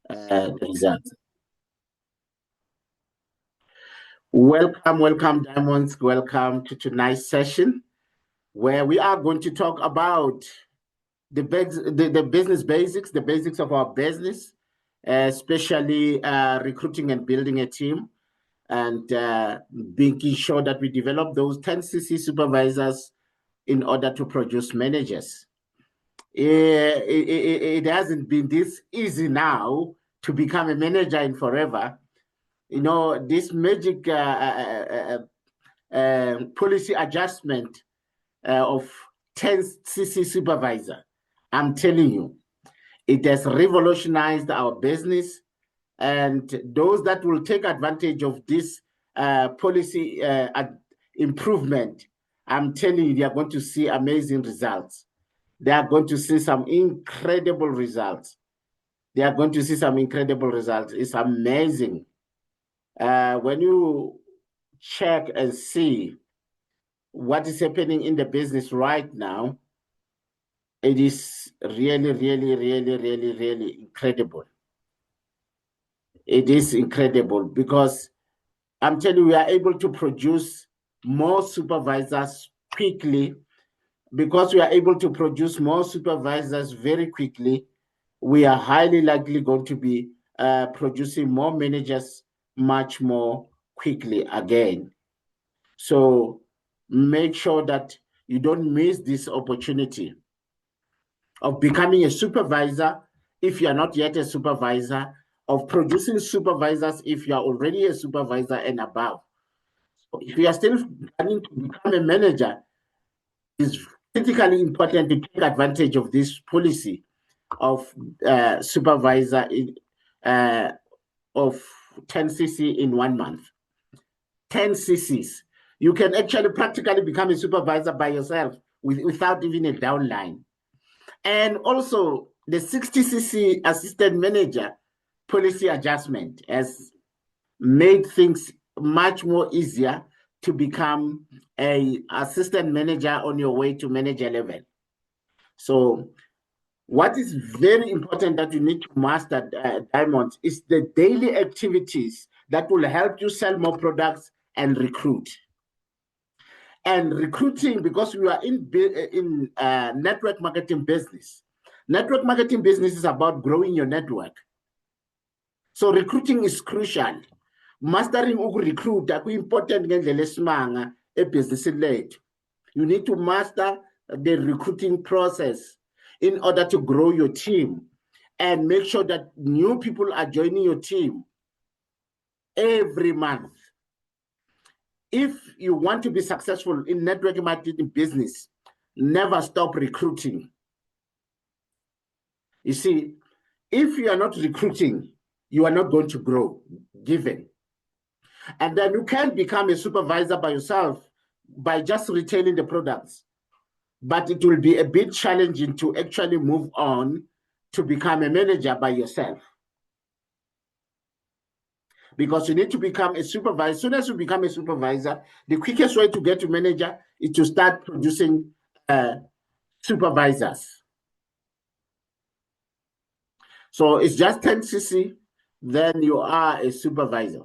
results. Welcome, Diamonds. Welcome to tonight's session, where we are going to talk about the business basics, the basics of our business, especially recruiting and building a team, and making sure that we develop those 10cc supervisors in order to produce managers. It hasn't been this easy now to become a manager in forever. You know, this magic policy adjustment of 10cc supervisor, I'm telling you, it has revolutionized our business. And those that will take advantage of this policy improvement, I'm telling you, they are going to see amazing results. They are going to see some incredible results. They are going to see some incredible results. It's amazing. When you check and see what is happening in the business right now, it is really, really, really, really, really incredible. It is incredible because I'm telling you, we are able to produce more supervisors quickly. Because we are able to produce more supervisors very quickly, we are highly likely going to be producing more managers much more quickly again. So make sure that you don't miss this opportunity of becoming a supervisor if you are not yet a supervisor, of producing supervisors if you are already a supervisor and above. So if you are still planning to become a manager, it's critically important to take advantage of this policy of supervisor of 10cc in 1 month. 10 cc's. You can actually practically become a supervisor by yourself without even a downline. And also the 60cc assistant manager policy adjustment has made things much more easier to become an assistant manager on your way to manager level. So what is very important that you need to master, Diamonds, is the daily activities that will help you sell more products and recruit. And recruiting, because we are in network marketing business. Network marketing business is about growing your network. So recruiting is crucial. Mastering recruit important ngendlela esimanga ebhizinisini lethu. You need to master the recruiting process in order to grow your team and make sure that new people are joining your team every month. If you want to be successful in network marketing business, never stop recruiting. You see, if you are not recruiting, you are not going to grow, given. And then you can't become a supervisor by yourself by just retailing the products. But it will be a bit challenging to actually move on to become a manager by yourself. Because you need to become a supervisor. As soon as you become a supervisor, the quickest way to get to manager is to start producing supervisors. So it's just 10cc, then you are a supervisor.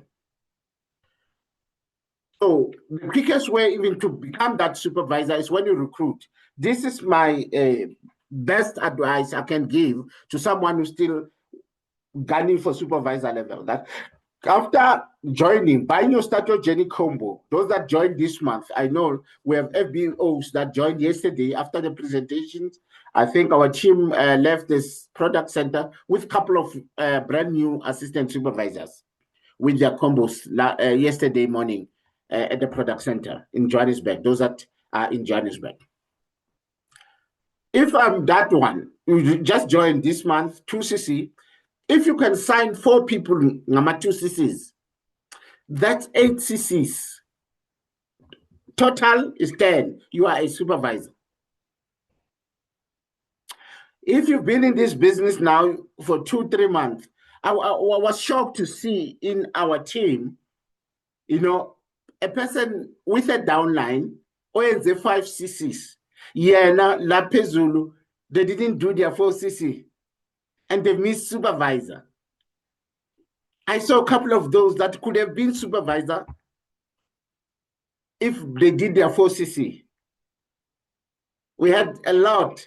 So the quickest way even to become that supervisor is when you recruit. This is my best advice I can give to someone who's still gunning for supervisor level. That after joining, buying your starter journey combo, those that joined this month, I know we have FBOs that joined yesterday after the presentations. I think our team left this product center with a couple of brand new assistant supervisors with their combos yesterday morning at the product center in Johannesburg, those that are in Johannesburg. If I'm that one, you just joined this month, 2cc, if you can sign 4 people, 2 cc's, that's 8 cc's. Total is 10. You are a supervisor. If you've been in this business now for 2-3 months, I was shocked to see in our team, you know, a person with a downline or the 5 cc's. Yeah, now Lapezulu, they didn't do their 4cc and they missed supervisor. I saw a couple of those that could have been supervisor if they did their 4CC. We had a lot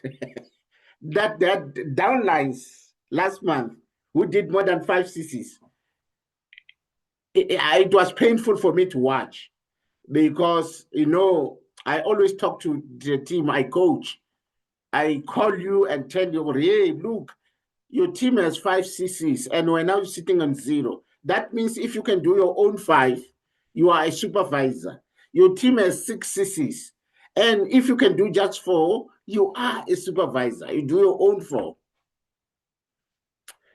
that they had downlines last month who did more than 5 CCs. It was painful for me to watch because, I always talk to the team I coach. I call you and tell you, hey, look, your team has 5 CCs and we're now sitting on 0. That means if you can do your own 5, you are a supervisor. Your team has 6 CCs. And if you can do just 4, you are a supervisor. You do your own 4.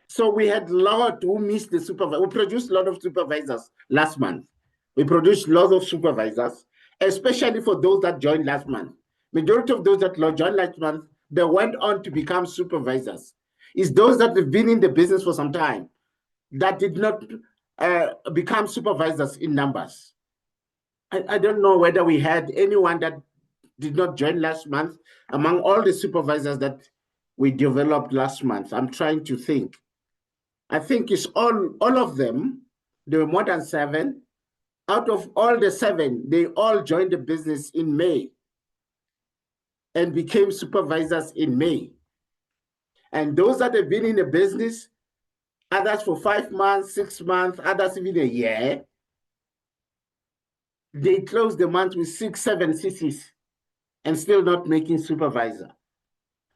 So we had a lot who missed the supervisor. We produced a lot of supervisors last month. We produced lots of supervisors, especially for those that joined last month. Majority of those that joined last month, they went on to become supervisors. It's those that have been in the business for some time that did not become supervisors in numbers. I don't know whether we had anyone that did not join last month among all the supervisors that we developed last month. I'm trying to think. I think it's all of them. There were more than 7. Out of all the 7, they all joined the business in May and became supervisors in May. And those that have been in the business, others for 5 months, 6 months, others even a year, they closed the month with 6, 7 CCs and still not making supervisor.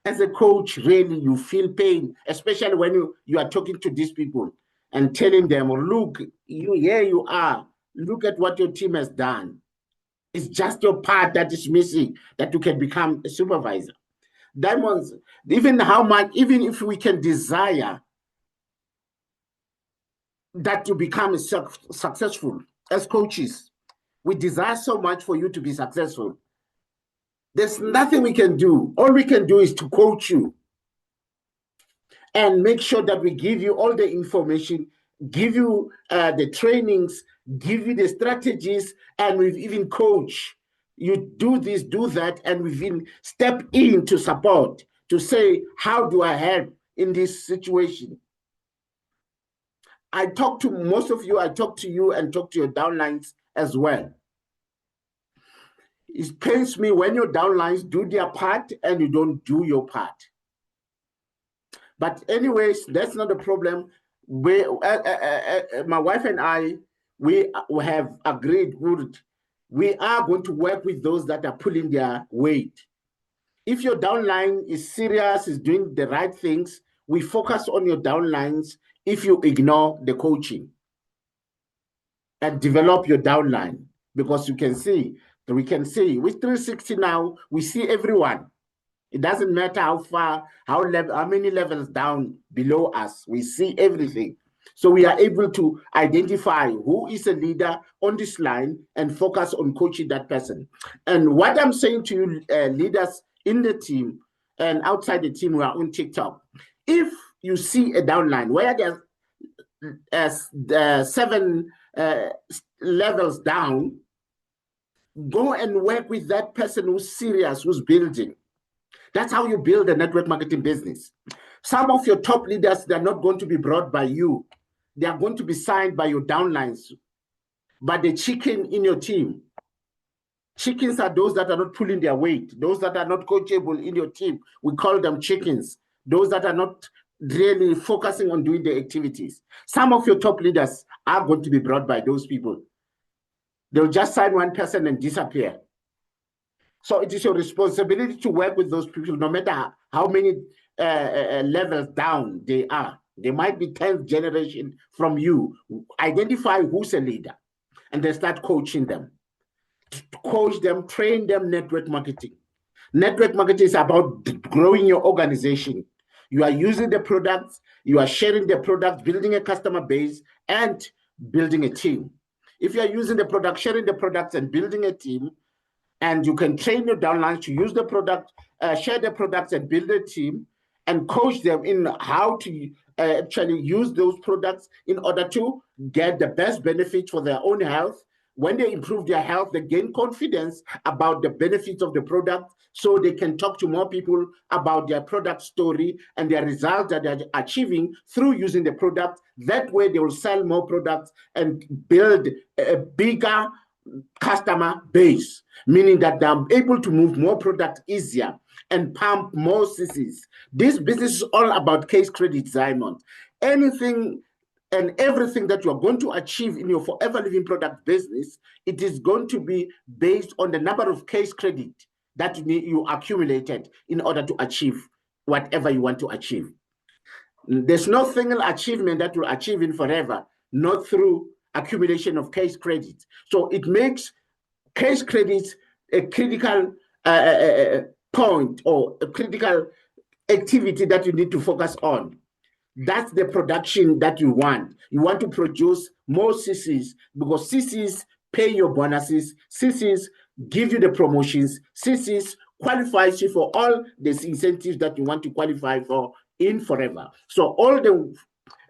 As a coach, really, you feel pain, especially when you are talking to these people and telling them, look, here you are. Look at what your team has done. It's just your part that is missing that you can become a supervisor. Diamonds, even if we can desire that you become successful as coaches, we desire so much for you to be successful. There's nothing we can do. All we can do is to coach you and make sure that we give you all the information, give you the trainings, give you the strategies, and we've even coach. You do this, do that, and we've even step in to support, to say, how do I help in this situation? I talk to most of you, I talk to you and talk to your downlines as well. It pains me when your downlines do their part and you don't do your part. But anyways, that's not a problem. My wife and I, we have agreed, we are going to work with those that are pulling their weight. If your downline is serious, is doing the right things, we focus on your downlines if you ignore the coaching and develop your downline, because we can see with 360 now, we see everyone. It doesn't matter how far, how many levels down below us, we see everything. So we are able to identify who is a leader on this line and focus on coaching that person. And what I'm saying to you, leaders in the team and outside the team who are on TikTok, if you see a downline where there's 7 levels down, go and work with that person who's serious, who's building. That's how you build a network marketing business. Some of your top leaders, they're not going to be brought by you. They are going to be signed by your downlines, by the chicken in your team. Chickens are those that are not pulling their weight, those that are not coachable in your team. We call them chickens, those that are not really focusing on doing the activities. Some of your top leaders are going to be brought by those people. They'll just sign one person and disappear. So it is your responsibility to work with those people, no matter how many levels down they are. They might be 10th generation from you. Identify who's a leader and then start coaching them. Coach them, train them network marketing. Network marketing is about growing your organization. You are using the products, you are sharing the products, building a customer base, and building a team. If you are using the product, sharing the products, and building a team, and you can train your downlines to use the product, share the products, and build a team, and coach them in how to actually use those products in order to get the best benefit for their own health, When they improve their health, they gain confidence about the benefits of the product, so they can talk to more people about their product story and their results that they're achieving through using the product. That way they will sell more products and build a bigger customer base, meaning that they're able to move more product easier and pump more CCs. This business is all about case credit, Simon. Anything and everything that you're going to achieve in your Forever Living product business, it is going to be based on the number of case credit that you accumulated in order to achieve whatever you want to achieve. There's no single achievement that you'll achieve in forever, not through accumulation of case credits. So it makes case credits a critical point or a critical activity that you need to focus on. That's the production that you want. You want to produce more CCs because CCs pay your bonuses, CCs give you the promotions, CCs qualifies you for all these incentives that you want to qualify for in forever. So all the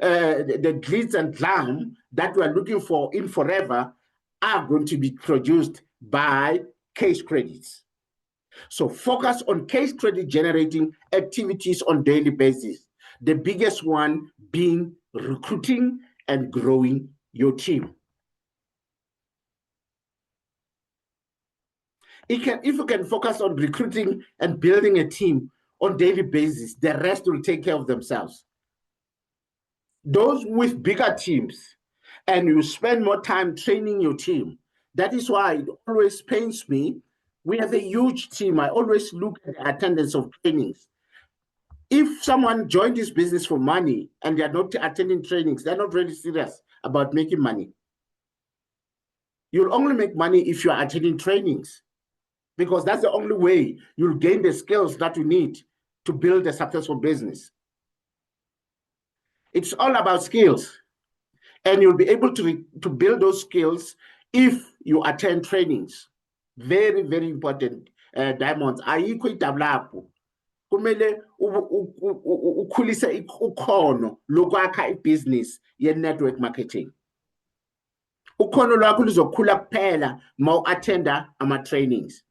glitz and glam that we are looking for in forever are going to be produced by case credits. So focus on case credit generating activities on daily basis. The biggest one being recruiting and growing your team. If you can focus on recruiting and building a team on daily basis, the rest will take care of themselves. Those with bigger teams, and you spend more time training your team. That is why it always pains me. We have a huge team. I always look at the attendance of trainings. If someone joined this business for money and they're not attending trainings, they're not really serious about making money. You'll only make money if you're attending trainings, because that's the only way you'll gain the skills that you need to build a successful business. It's all about skills, and you'll be able to build those skills if you attend trainings. Very, very important, Diamonds. Ayikho idabulapho. Kumele ukhulise ukhono lokwakha ibhizinisi ye-network marketing. Ukhono lwakho luzokhula kuphela ma u-attenda ama-trainings.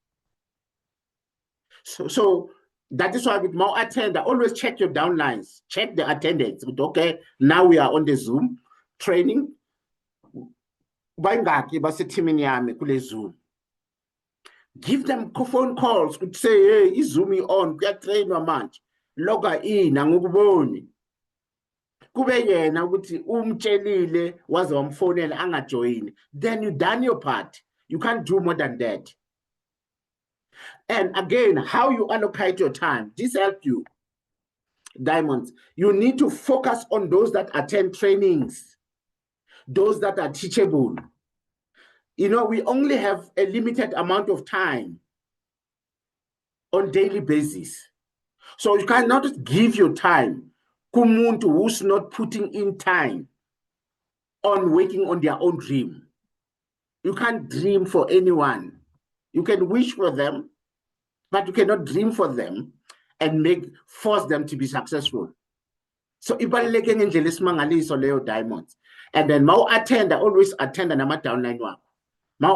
So that is why with ma attender, always check your downlines, check the attendance. Okay, now we are on the Zoom training. Bayingaki baseteamini yami kule Zoom. Give them phone calls to say, hey, iZoom on, kuyatrainwa manje. Loga in angukuboni. Kube yena ukuthi umtshelile waze wamfonela angajoyini. Then you done your part. You can't do more than that. And again, how you allocate your time, this helps you. Diamonds, you need to focus on those that attend trainings, those that are teachable. You know, we only have a limited amount of time on daily basis. So you cannot give your time kumuntu who's not putting in time on working on their own dream. You can't dream for anyone. You can wish for them, but you cannot dream for them and force them to be successful. So ibaluleke ngendlela esimangaliso leyo, Diamonds. And then always attend nama downline wakho.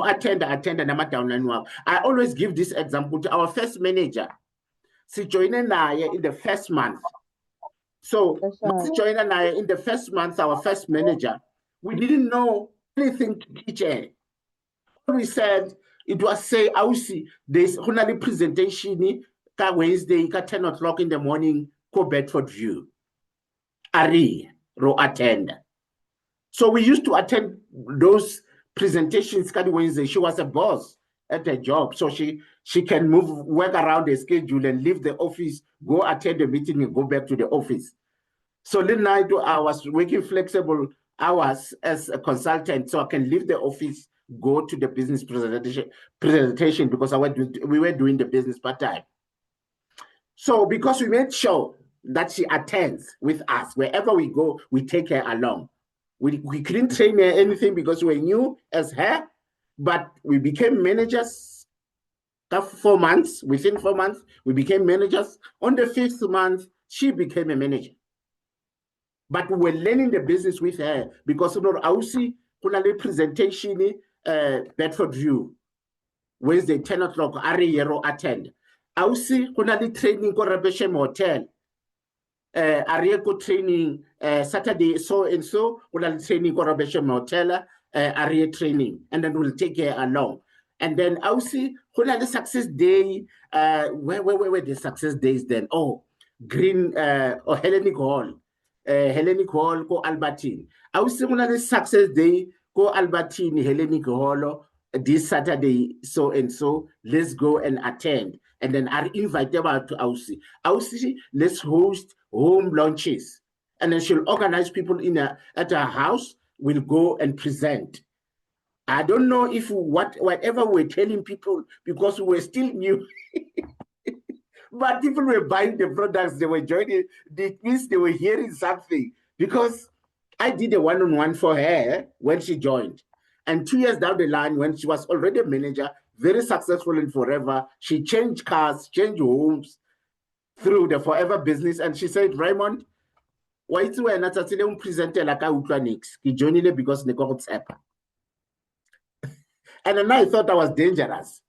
Attend nama downline wakho. I always give this example to our first manager. Sijoyine naye in the first month. So sijoyine naye in the first month, our first manager, we didn't know anything to teach her. We said, it was say, Ausi, there's a presentation ka Wednesday, ka 10 o'clock in the morning, go Bedford View. Ari, ro attend. So we used to attend those presentations ka Wednesday. She was a boss at her job, so she can work around the schedule and leave the office, go attend the meeting and go back to the office. So then I was working flexible hours as a consultant, so I can leave the office, go to the business presentation because we were doing the business part-time. So because we made sure that she attends with us, wherever we go, we take her along. We couldn't train her anything because we were new as her, but we became managers. After 4 months, within 4 months, we became managers. On the 5th month, she became a manager. But we were learning the business with her because Ausi, kuna le presentation Bedford View, Wednesday, 10 o'clock, Ariero attend. Ausi, kuna di training ko Rebeshem Hotel. Arieko training Saturday, so and so, kuna di training ko Rebeshem Hotel, Arie training, and then we'll take her along. And then Ausi, kuna the success day, where the success days then? Oh, Green, or Hellenic Hall. Hellenic Hall, ko Albertine. Ausi, kuna the success day, ko Albertine, Hellenic Hall, this Saturday, so and so, let's go and attend. And then I invite them out to Ausi. Ausi, let's host home lunches. And then she'll organize people at her house, will go and present. I don't know if whatever we're telling people, because we were still new, but people were buying the products, they were joining, it means they were hearing something. Because I did a one-on-one for her when she joined. And 2 years down the line, when she was already a manager, very successful in Forever, she changed cars, changed homes through the Forever business. And she said, Raymond, why is we not presenter like I would nix? He joined it because they got WhatsApp. And then I thought I was dangerous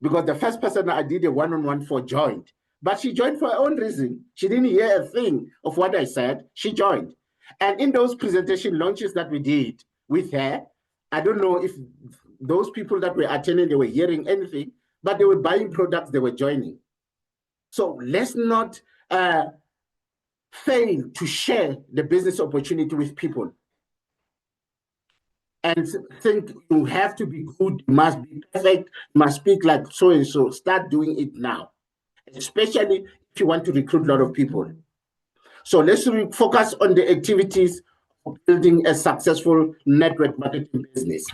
because the first person I did a one-on-one for joined. But she joined for her own reason. She didn't hear a thing of what I said. She joined. And in those presentation launches that we did with her, I don't know if those people that were attending, they were hearing anything, but they were buying products, they were joining. So let's not fail to share the business opportunity with people and think you have to be good, you must be perfect, you must speak like so-and-so. Start doing it now, especially if you want to recruit a lot of people. So let's focus on the activities of building a successful network marketing business.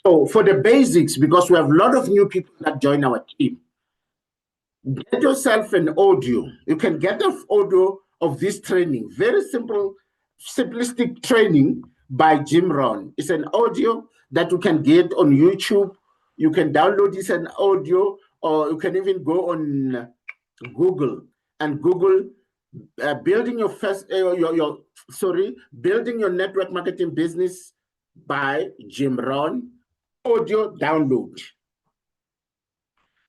So for the basics, because we have a lot of new people that join our team, get yourself an audio. You can get an audio of this training. Very simple, simplistic training by Jim Rohn. It's an audio that you can get on YouTube. You can download this an audio, or you can even go on Google and Google building your first building your network marketing business by Jim Rohn audio download.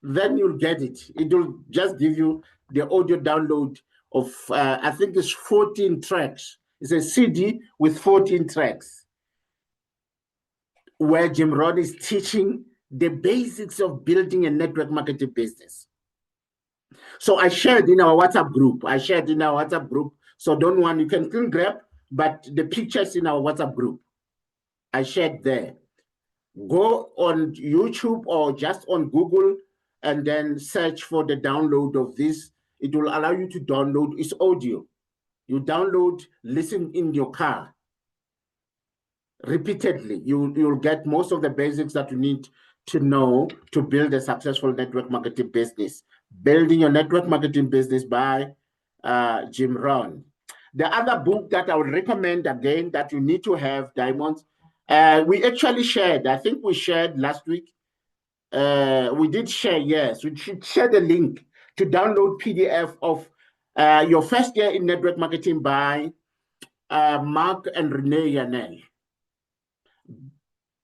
Then you'll get it. It will just give you the audio download of I think it's 14 tracks. It's a CD with 14 tracks where Jim Rohn is teaching the basics of building a network marketing business. So I shared in our WhatsApp group. So don't want, you can still grab, but the pictures in our WhatsApp group, I shared there. Go on YouTube or just on Google and then search for the download of this. It will allow you to download its audio. You download, listen in your car repeatedly. You'll get most of the basics that you need to know to build a successful network marketing business. Building Your Network Marketing Business by Jim Rohn. The other book that I would recommend, again, that you need to have, Diamonds, we actually shared, I think we shared last week. We did share, yes. We should share the link to download PDF of Your First Year in Network Marketing by Mark and Renee Yanel.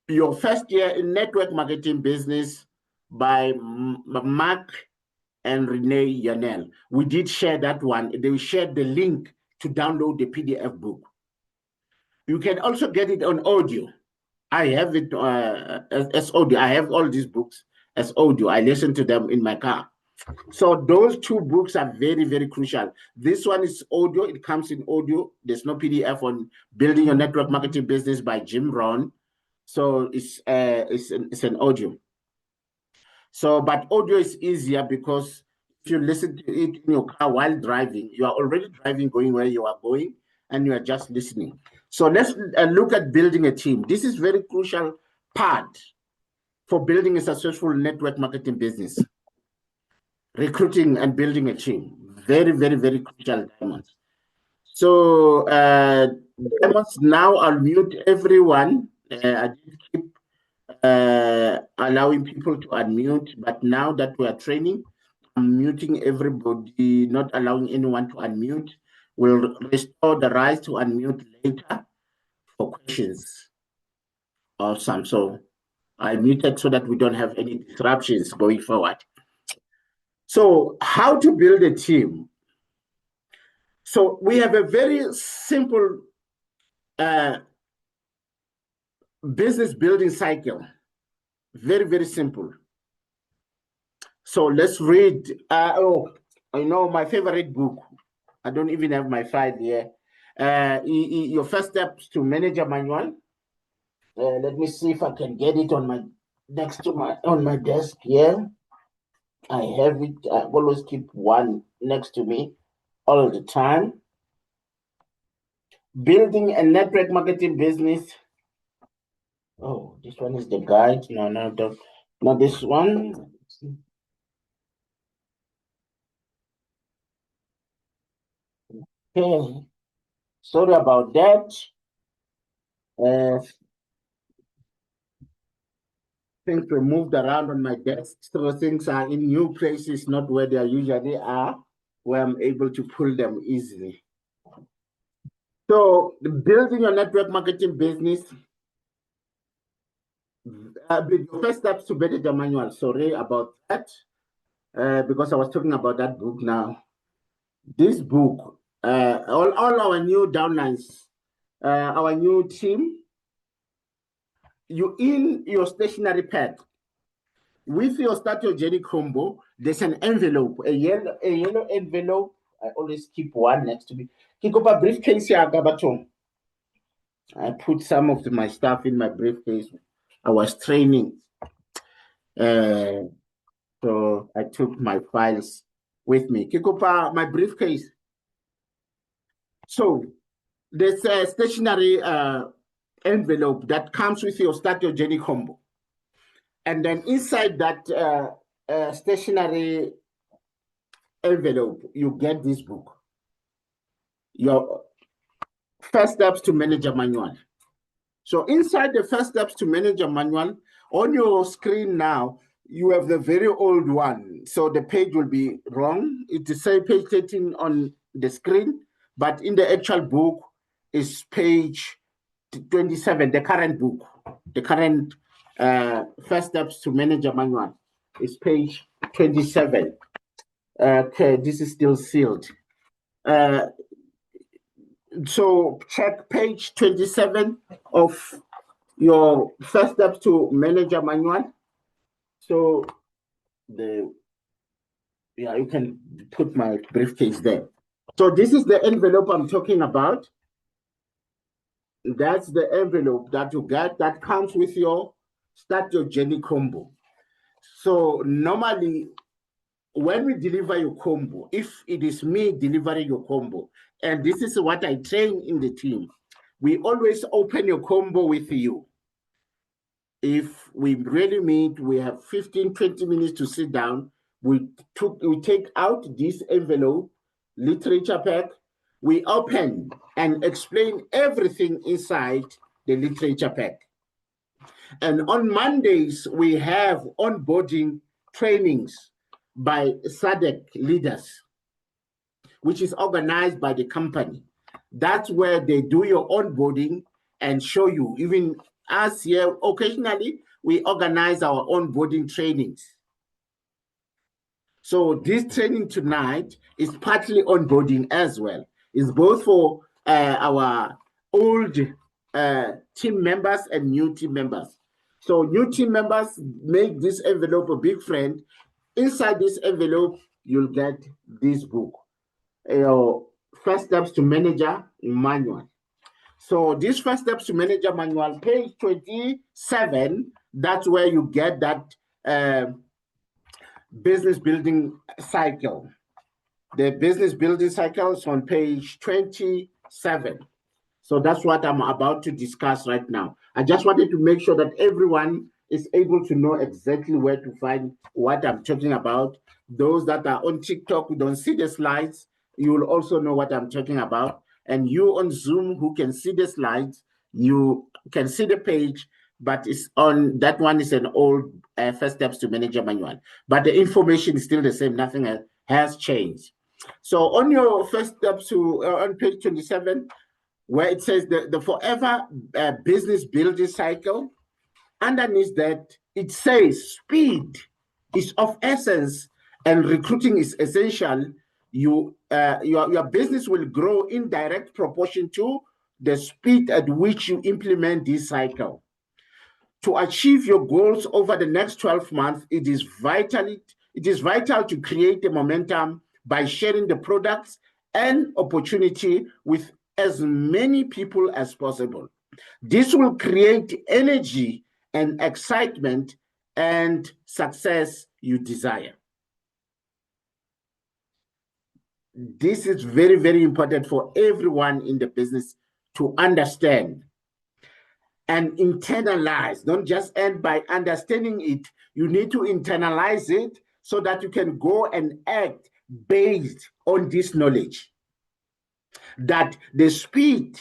Your First Year in Network Marketing Business by Mark and Renee Yanel. We did share that one. They shared the link to download the PDF book. You can also get it on audio. I have it as audio. I have all these books as audio. I listen to them in my car. So those two books are very, very crucial. This one is audio. It comes in audio. There's no PDF on Building Your Network Marketing Business by Jim Rohn. So it's an audio. So, but audio is easier because if you listen to it in your car while driving, you are already driving, going where you are going, and you are just listening. So let's look at building a team. This is very crucial part for building a successful network marketing business. Recruiting and building a team. Very, very, very crucial, Diamonds. So, Diamonds, now I'll mute everyone. I did keep allowing people to unmute, but now that we are training, I'm muting everybody, not allowing anyone to unmute. We'll restore the right to unmute later for questions. Awesome. So I muted so that we don't have any disruptions going forward. So how to build a team? So we have a very simple business building cycle. Very, very simple. So let's read. I know my favorite book. I don't even have my file here. Your first steps to manager manual. Let me see if I can get it on my desk here. I have it. I always keep one next to me all the time. Building a network marketing business. Oh, this one is the guide. No, not this one. Okay. Sorry about that. Things were moved around on my desk, so things are in new places, not where they usually are, where I'm able to pull them easily. So building your network marketing business, the first steps to better the manual. Sorry about that, because I was talking about that book now. This book, all our new downlines, our new team, you in your stationery pad, with your Start Your Journey combo, there's an envelope, a yellow envelope. I always keep one next to me. Keep up a briefcase here, Gabaton. I put some of my stuff in my briefcase. I was training. So I took my files with me. Kikopa, my briefcase. So there's a stationery envelope that comes with your Start Your Journey combo. And then inside that stationery envelope, you get this book. Your first steps to manager manual. So inside the first steps to manager manual, on your screen now, you have the very old one. So the page will be wrong. It is say page 13 on the screen, but in the actual book is page 27, the current book. The current first steps to manager manual is page 27. Okay, this is still sealed. So check page 27 of your first steps to manager manual. So you can put my briefcase there. So this is the envelope I'm talking about. That's the envelope that you get that comes with your Start Your Journey combo. So normally, when we deliver your combo, if it is me delivering your combo, and this is what I train in the team, we always open your combo with you. If we really meet, we have 15, 20 minutes to sit down. We take out this envelope, literature pack, we open and explain everything inside the literature pack. And on Mondays, we have onboarding trainings by SADC leaders, which is organized by the company. That's where they do your onboarding and show you. Even us here, occasionally, we organize our onboarding trainings. So this training tonight is partly onboarding as well. It's both for our old team members and new team members. So new team members make this envelope a big friend. Inside this envelope, you'll get this book, First Steps to Manager Manual. So this First Steps to Manager Manual, page 27, that's where you get that business building cycle. The business building cycle is on page 27. So that's what I'm about to discuss right now. I just wanted to make sure that everyone is able to know exactly where to find what I'm talking about. Those that are on TikTok who don't see the slides, you will also know what I'm talking about. And you on Zoom who can see the slides, you can see the page, but it's on that one is an old First Steps to Manager manual. But the information is still the same, nothing has changed. So on your first steps to on page 27, where it says the forever business building cycle, underneath that, it says speed is of essence and recruiting is essential. Your business will grow in direct proportion to the speed at which you implement this cycle. To achieve your goals over the next 12 months, it is vital to create the momentum by sharing the products and opportunity with as many people as possible. This will create energy and excitement and success you desire. This is very, very important for everyone in the business to understand and internalize. Don't just end by understanding it. You need to internalize it so that you can go and act based on this knowledge. That the speed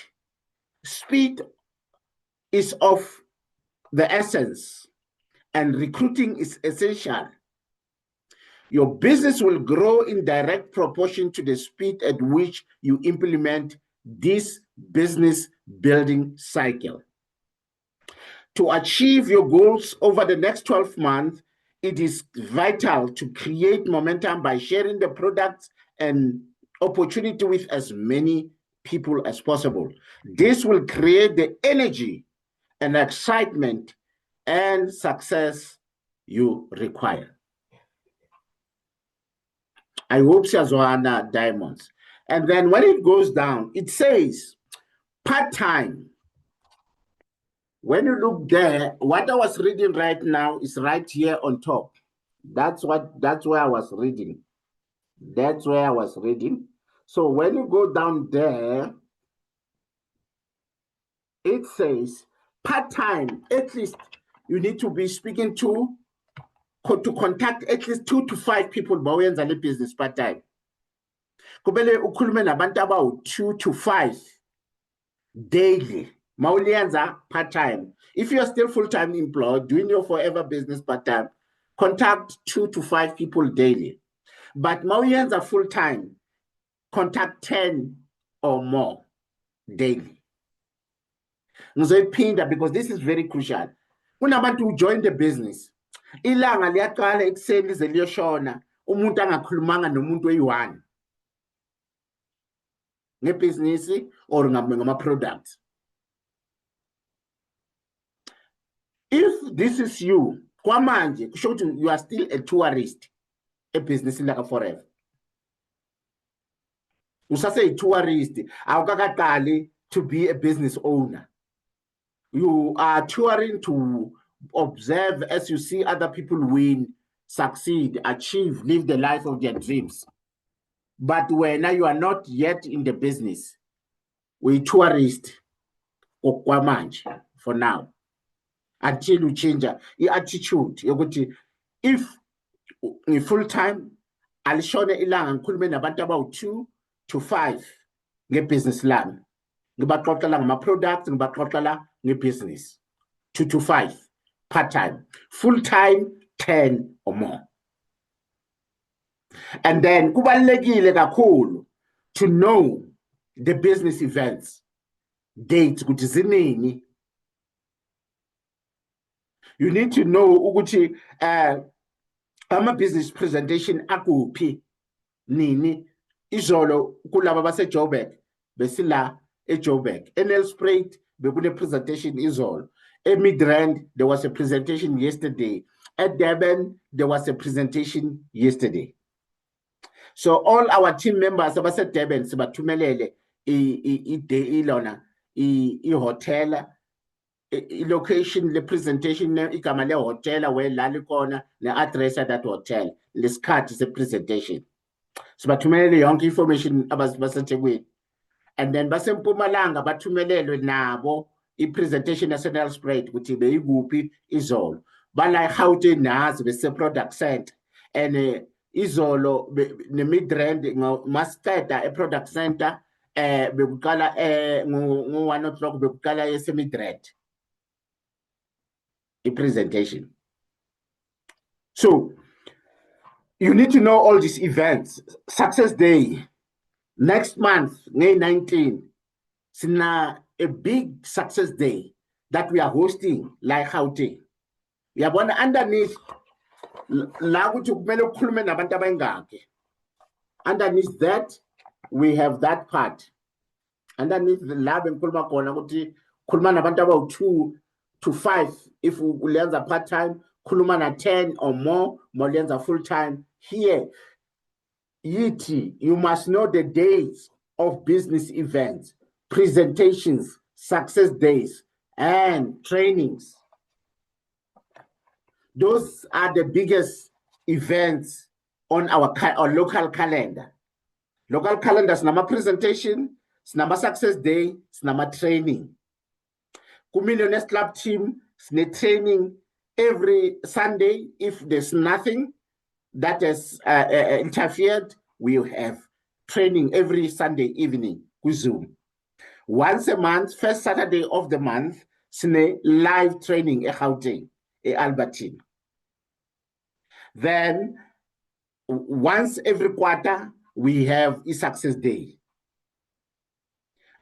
is of the essence and recruiting is essential. Your business will grow in direct proportion to the speed at which you implement this business building cycle. To achieve your goals over the next 12 months, it is vital to create momentum by sharing the products and opportunity with as many people as possible. This will create the energy and excitement and success you require. I hope Sazwana Diamonds. And then when it goes down, it says part-time. When you look there, what I was reading right now is right here on top. That's where I was reading. That's where I was reading. So when you go down there, it says part-time, at least you need to be speaking to contact at least 2 to 5 people bawenza le business part-time. Kumele ukhulume nabantu about 2 to 5 daily. Maulianza part-time. If you're still full-time employed, doing your forever business part-time, contact 2 to 5 people daily. But Maulianza full-time, contact 10 or more daily. Because this is very crucial. Unabantu who join the business, ilanga liyaqala ekuseni lize liyoshona umuntu angakhulumanga nomuntu oyi-1 ngebhizinisi or ngama-products. If this is you, kwamanje kusho ukuthi you are still a tourist ebhizinisini laka forever. Usase i-tourist, awukakaqali to be a business owner. You are touring to observe as you see other people win, succeed, achieve, live the life of their dreams. But when you are not yet in the business, we tourist for now. Until you change the attitude. If in full time, I'll show the ilang and about 2 to 5 business land. My products and business 2 to 5 part-time, full-time 10 or more. And then kubalulekile kakhulu to know the business events, dates ukuthi zinini. You need to know ukuthi ama-business presentation akuphi nini. Izolo kulaba base-Joburg besila e-Joburg. Nelspruit bekune presentation izolo. At Midrand, there was a presentation yesterday. At Durban, there was a presentation yesterday. So all our team members abase Durban sibathumelele ilona i-hotel, i-location, the presentation, igama le hotel where lali khona, ne-address at that hotel, lesikhathi se-presentation. Sibathumelele yonke information abaseThekwini. And then basempumalanga bathumelelwe nabo i-presentation national spread ukuthi beyikuphi izolo. Bala eGauteng nazi bese-product center. And izolo ne-Midrand masiceda e-product center bekuqala ngo-1 o'clock bekuqala ese-Midrand i-presentation. So you need to know all these events. Success Day next month, May 19, sina a big success day that we are hosting like Gauteng. Uyabona underneath la ukuthi kumele ukhulume nabantu abayingaki. Underneath that we have that part. Underneath the lab engikhuluma khona ukuthi khuluma nabantu abawu 2 to 5 if ulenza part time, khuluma na 10 or more ulenza full time. Here yithi you must know the days of business events, presentations, success days and trainings. Those are the biggest events on our local calendar. Local calendar sinama presentation, sinama success day, sinama training. Ku-Millionaires Club team, sine training every Sunday. If there's nothing that has interfered, we have training every Sunday evening with Zoom. Once a month, first Saturday of the month, sine live training eGauteng, eAlbertine. Then once every quarter, we have a success day.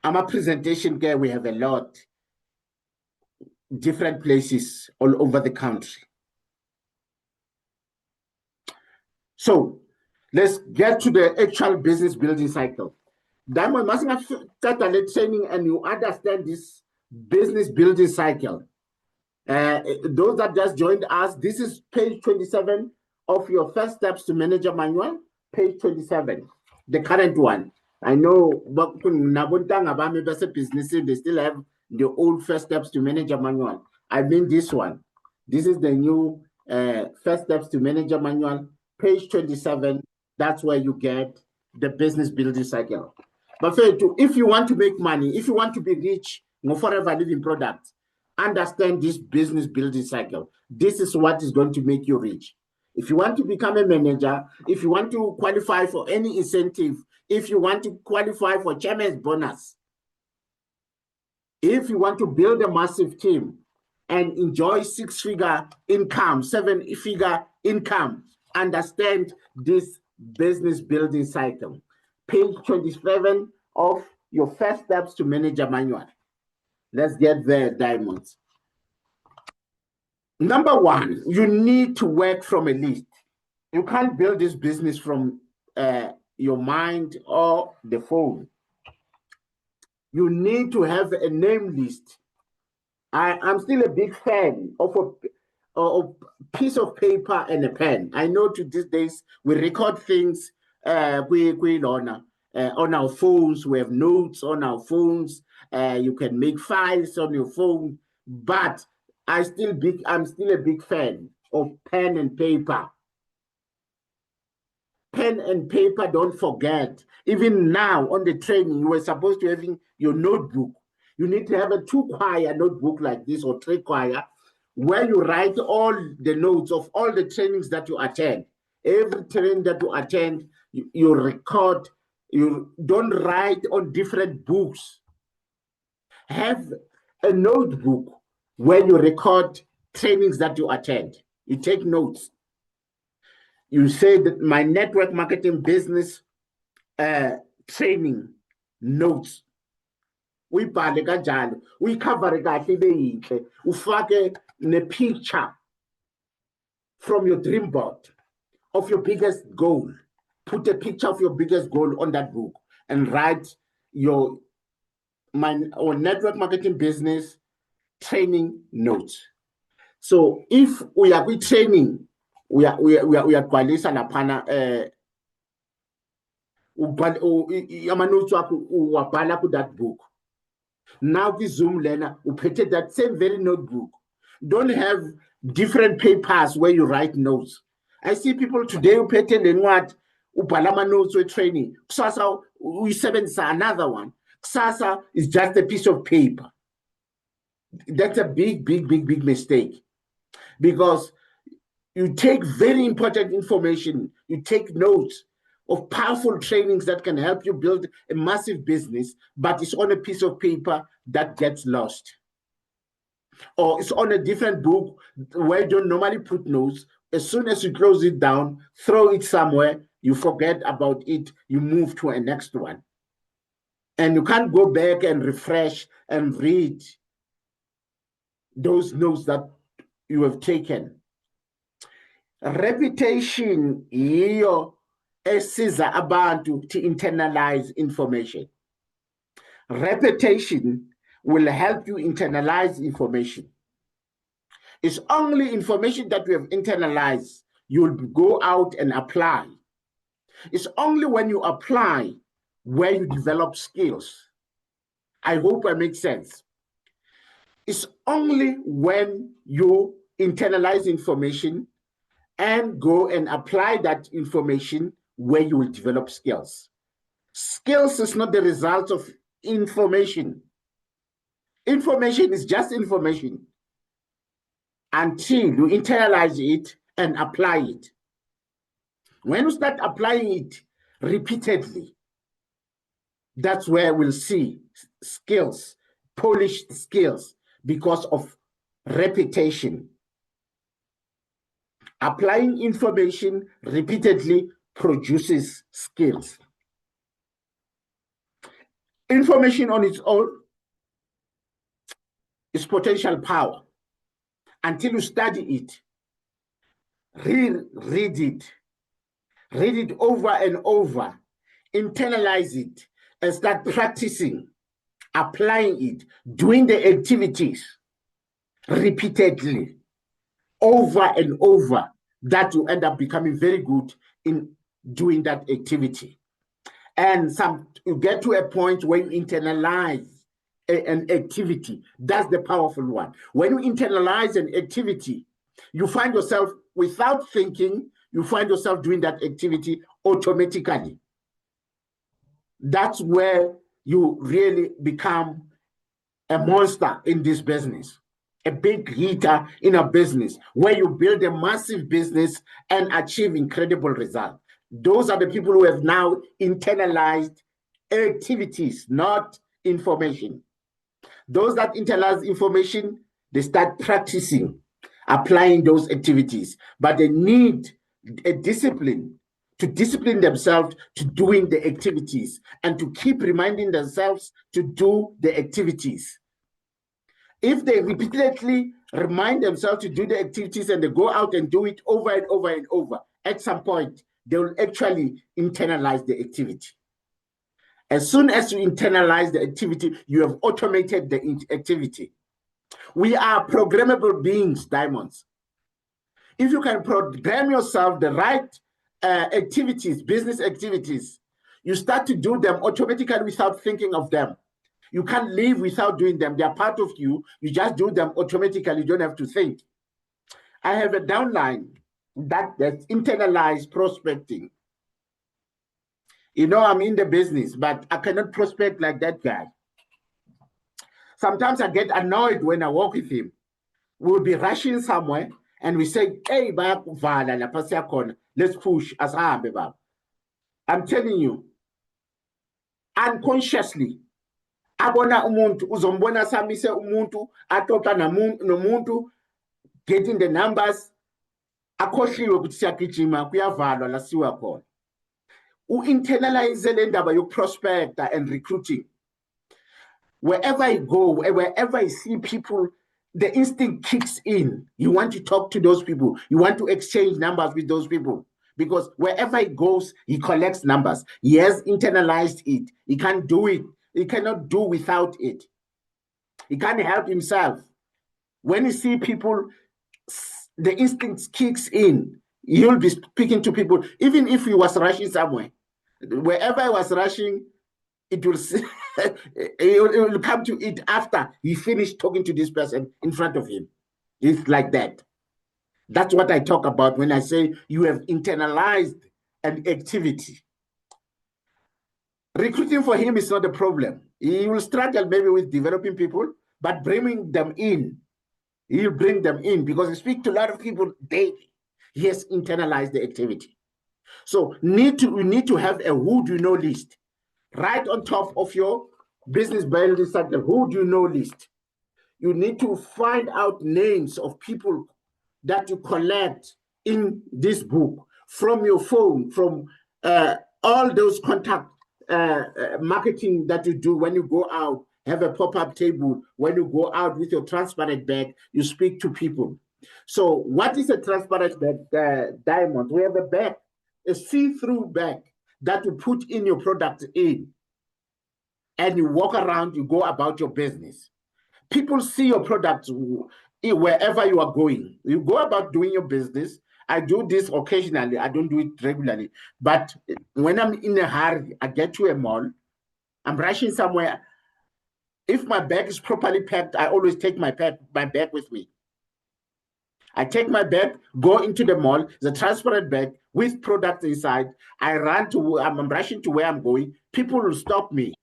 Our presentation there, we have a lot, different places all over the country. So let's get to the actual business building cycle. Diamond must have started training and you understand this business building cycle. Those that just joined us, this is page 27 of your first steps to manager manual, page 27, the current one. I know business, they still have the old first steps to manager manual. I mean this one. This is the new first steps to manager manual, page 27. That's where you get the business building cycle. But if you want to make money, if you want to be rich, no forever living products, understand this business building cycle. This is what is going to make you rich. If you want to become a manager, if you want to qualify for any incentive, if you want to qualify for chairman's bonus, if you want to build a massive team and enjoy 6-figure income, 7-figure income, understand this business building cycle. Page 27 of your first steps to manager manual. Let's get there, diamonds. Number one, you need to work from a list. You can't build this business from your mind or the phone. You need to have a name list. I'm still a big fan of a piece of paper and a pen. I know to these days we record things on our phones. We have notes on our phones. You can make files on your phone, but I'm still a big fan of pen and paper. Pen and paper, don't forget. Even now on the training, you were supposed to have your notebook. You need to have a 2-quire notebook like this or 3-quire where you write all the notes of all the trainings that you attend. Every training that you attend, you record. You don't write on different books. Have a notebook where you record trainings that you attend. You take notes. You say that my network marketing business training notes. Uyibhale kanjalo, uyikhavare kahle ibe yinhle, ufake ne-picture from your dream board of your biggest goal. Put a picture of your biggest goal on that book and write my network marketing business training notes. So if we are with training, we are gcwalisa laphana ama-notes wakho uwabhala ku that book. Now Zoom learner uphethe that same very notebook. Don't have different papers where you write notes. I see people today uphethe lencwadi ubhala ama-notes we-training. Kusasa uyisebenzisa another one. Kusasa is just a piece of paper. That's a big mistake, because you take very important information, you take notes of powerful trainings that can help you build a massive business, but it's on a piece of paper that gets lost. Or it's on a different book where you don't normally put notes. As soon as you close it down, throw it somewhere, you forget about it, you move to a next one. And you can't go back and refresh and read those notes that you have taken. Reputation yiyo esiza abantu to internalize information. Repetition will help you internalize information. It's only information that you have internalized you'll go out and apply. It's only when you apply where you develop skills. I hope I make sense. It's only when you internalize information and go and apply that information where you will develop skills. Skills is not the result of information. Information is just information until you internalize it and apply it. When you start applying it repeatedly, that's where we'll see skills, polished skills, because of repetition. Applying information repeatedly produces skills. Information on its own is potential power. Until you study it, read it over and over, internalize it, and start practicing, applying it, doing the activities repeatedly, over and over, that you end up becoming very good in doing that activity. And you get to a point where you internalize an activity. That's the powerful one. When you internalize an activity, you find yourself, without thinking, you find yourself doing that activity automatically. That's where you really become a monster in this business, a big hitter in a business, where you build a massive business and achieve incredible results. Those are the people who have now internalized activities, not information. Those that internalize information, they start practicing, applying those activities, but they need a discipline to discipline themselves to doing the activities and to keep reminding themselves to do the activities. If they repeatedly remind themselves to do the activities and they go out and do it over and over and over, at some point, they will actually internalize the activity. As soon as you internalize the activity, you have automated the activity. We are programmable beings, diamonds. If you can program yourself the right activities, business activities, you start to do them automatically without thinking of them. You can't live without doing them. They are part of you. You just do them automatically. You don't have to think. I have a downline that's internalized prospecting. You know, I'm in the business, but I cannot prospect like that guy. Sometimes I get annoyed when I walk with him. We'll be rushing somewhere and we say, hey, let's push. I'm telling you, unconsciously, abona umuntu, uzombona samise umuntu, atoka nomuntu, getting the numbers, akhohliwe ukuthi siyagijima kuyavalwa la siwa khona. U-internalize le ndaba yokuprospecta and recruiting. Wherever I go, wherever I see people, the instinct kicks in. You want to talk to those people. You want to exchange numbers with those people. Because wherever he goes, he collects numbers. He has internalized it. He can't do it. He cannot do without it. He can't help himself. When you see people, the instinct kicks in. He'll be speaking to people. Even if he was rushing somewhere, wherever I was rushing, it will it will come to it after he finished talking to this person in front of him. It's like that. That's what I talk about when I say you have internalized an activity. Recruiting for him is not a problem. He will struggle maybe with developing people, but bringing them in, he'll bring them in because he speaks to a lot of people daily. He has internalized the activity. So you need to have a who do you know list. Right on top of your business building center, who do you know list. You need to find out names of people that you collect in this book from your phone, from all those contact marketing that you do when you go out, have a pop-up table. When you go out with your transparent bag, you speak to people. So what is a transparent bag, Diamond? We have a bag, a see-through bag that you put in your product in, and you walk around, you go about your business. People see your product wherever you are going. You go about doing your business. I do this occasionally. I don't do it regularly. But when I'm in a hurry, I get to a mall, I'm rushing somewhere. If my bag is properly packed, I always take my bag with me. I take my bag, go into the mall, the transparent bag with products inside. I'm rushing to where I'm going. People will stop me,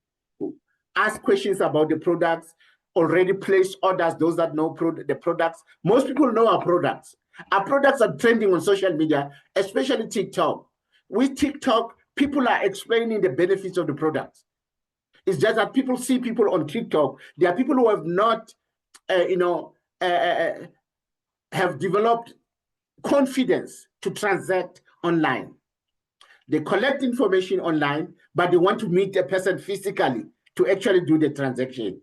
ask questions about the products, already placed orders, those that know the products. Most people know our products. Our products are trending on social media, especially TikTok. With TikTok, people are explaining the benefits of the products. It's just that people see people on TikTok. There are people who have not, have developed confidence to transact online. They collect information online, but they want to meet a person physically to actually do the transaction.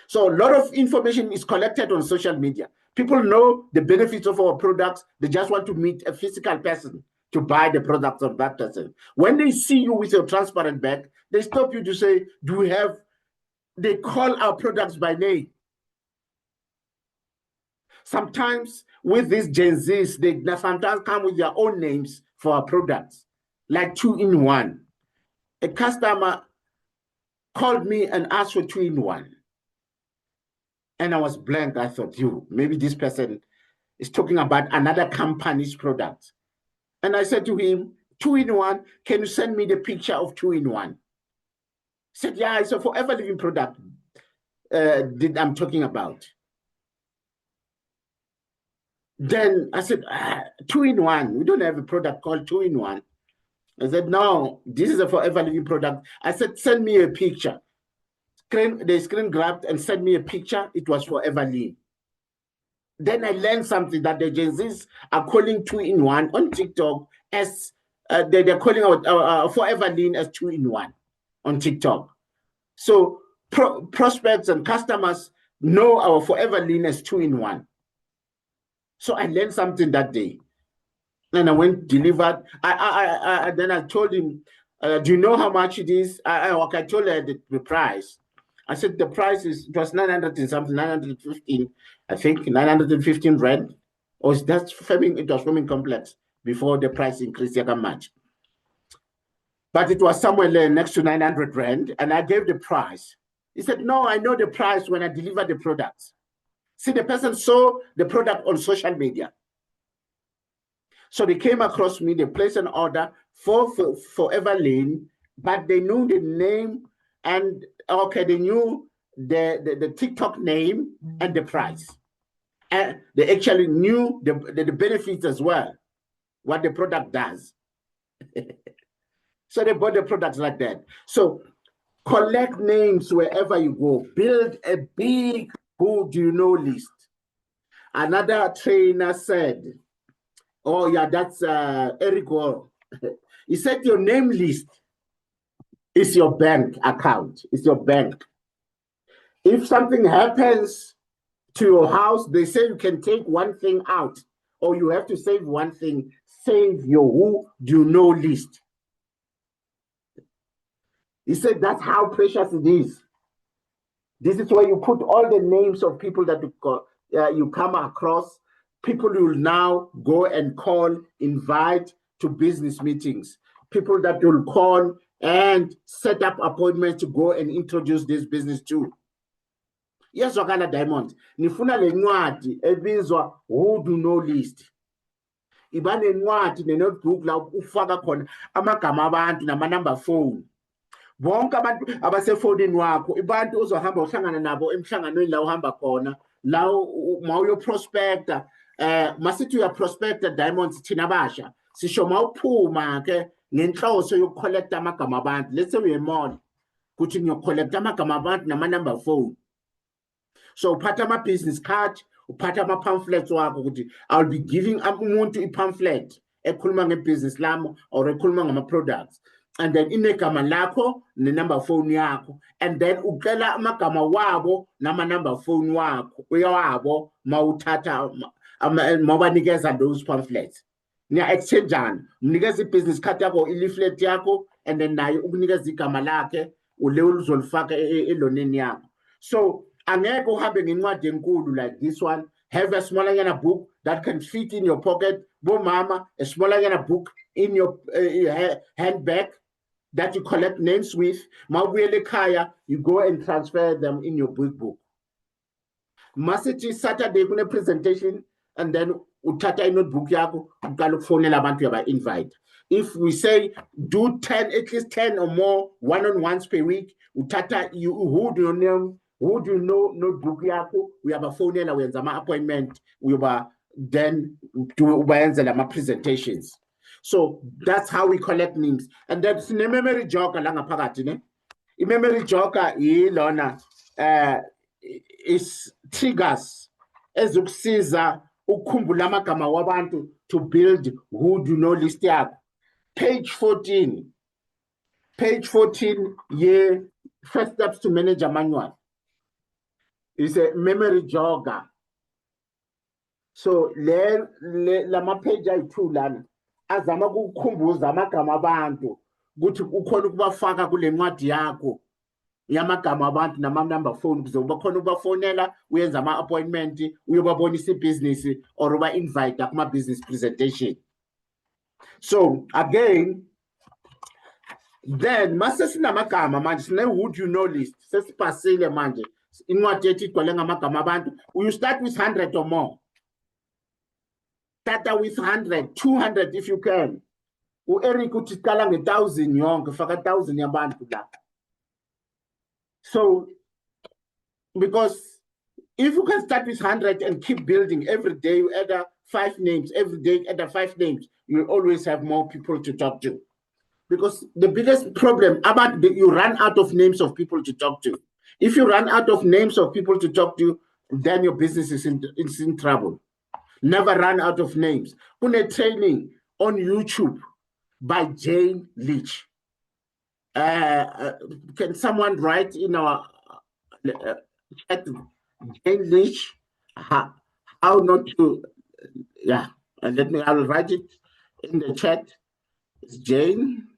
So a lot of information is collected on social media. People know the benefits of our products. They just want to meet a physical person to buy the products of that person. When they see you with your transparent bag, they stop you to say, do we have, they call our products by name. Sometimes with these Gen Zs, they sometimes come with their own names for our products, like 2-in-1. A customer called me and asked for 2-in-1. And I was blank. I thought, maybe this person is talking about another company's product. And I said to him, 2-in-1, can you send me the picture of 2-in-1? He said, yeah, it's a Forever Living product I'm talking about. Then I said, 2-in-1, we don't have a product called 2-in-1. I said, no, this is a Forever Living product. I said, send me a picture. They screen grabbed and sent me a picture. It was Forever Living. Then I learned something that the Gen Zs are calling 2-in-1 on TikTok as they're calling out Forever Living as 2-in-1 on TikTok. So prospects and customers know our Forever Living as 2-in-1. So I learned something that day. And I went delivered. Then I told him, do you know how much it is? I told her the price. I said the price it was 900 and something, 915, I think 915 rand. Or it was Farming Complex before the price increased much. But it was somewhere there next to 900 rand, and I gave the price. He said, no, I know the price when I deliver the products. See, the person saw the product on social media. So they came across me, they placed an order for Forever Living, but they knew the name and they knew the TikTok name and the price. And they actually knew the benefits as well, what the product does. So they bought the products like that. So collect names wherever you go. Build a big who do you know list. Another trainer said, oh yeah, that's Eric Wall. He said your name list is your bank account. It's your bank. If something happens to your house, they say you can take one thing out, or you have to save one thing. Save your who do you know list. He said that's how precious it is. This is where you put all the names of people that you come across, people you will now go and call, invite to business meetings, people that you'll call and set up appointments to go and introduce this business to. Yes, Wakala Diamond, nifuna le ncwadi ebizwa who do know list. Iba nencwadi nenotebook la ufaka khona amagama abantu nama-number phone. Bonke abantu abasefonini wakho, abantu ozohamba uhlangana nabo emhlanganweni la uhamba khona, la mawuyoprospecta, masithi uyaprospecta Diamonds thina basha, sisho mawuphuma ke ngenhloso yokucollecta amagama abantu. Let's say uye-mall, kuthi ngiyocollecta amagama abantu nama-number phone. So uphatha ama-business card, uphatha ama-pamphlets wakho ukuthi I'll be giving umuntu i-pamphlet ekhuluma ngebhizinisi lami or ekhuluma ngama-products. and then inegama lakho ne-number phone yakho, and then ucela amagama wabo nama-number phone wabo mawuthatha mawanikeza those pamphlets. Niya-exchange-ana, mnikeza i-business card yakho, i-leaflet yakho, and then naye ukunikeza igama lakhe ule ulizolifaka eloneni yakho. So angeke uhambe ngencwadi enkulu like this one. Have a smaller book that can fit in your pocket. Mama, a smaller book in your handbag that you collect names with. Mawuyele ekhaya, you go and transfer them in your big book. Masithi Saturday kune presentation, and then uthatha i-notebook yakho uqala ukufonela abantu uyaba-invite. If we say do 10, at least 10 or more one-on-ones per week, uthatha who do you know, notebook yakho uyabafonela, wenza ama-appointment, then ubayenzela ama-presentations. So that's how we collect names. And then sine-memory jogger la ngaphakathi ne. I-memory jogger yilona is triggers ezokusiza ukukhumbula amagama wabantu to build who do you know list yakho. Page 14 ye first steps to manage a manual is a memory jogger. So lama page ayi-2 lana azama ukukhumbuza amagama abantu ukuthi ukhona ukubafaka kule ncwadi yakho yamagama abantu nama-number phone ukuze ubakhona ukubafonela, uyenza ama-appointment, uyobabonisa ibhizinisi or uba-invite kuma-business presentation. So again, then mase sinamagama manje sine-who do you know list sesipasile manje incwadi ethi igcwele ngamagama abantu. You start with 100 or more. Start with 100, 200 if you can. U-Eric uthi qala nge-1,000 yonke, faka 1,000 yabantu la. So, because if you can start with 100 and keep building every day, you add 5 names, every day add 5 names, you always have more people to talk to. Because the biggest problem about you run out of names of people to talk to. If you run out of names of people to talk to, then your business is in trouble. Never run out of names. Kuna training on YouTube by Jane Leach. Can someone write in our chat, Jane Leach, how not to, yeah, and I'll write it in the chat. It's Jane.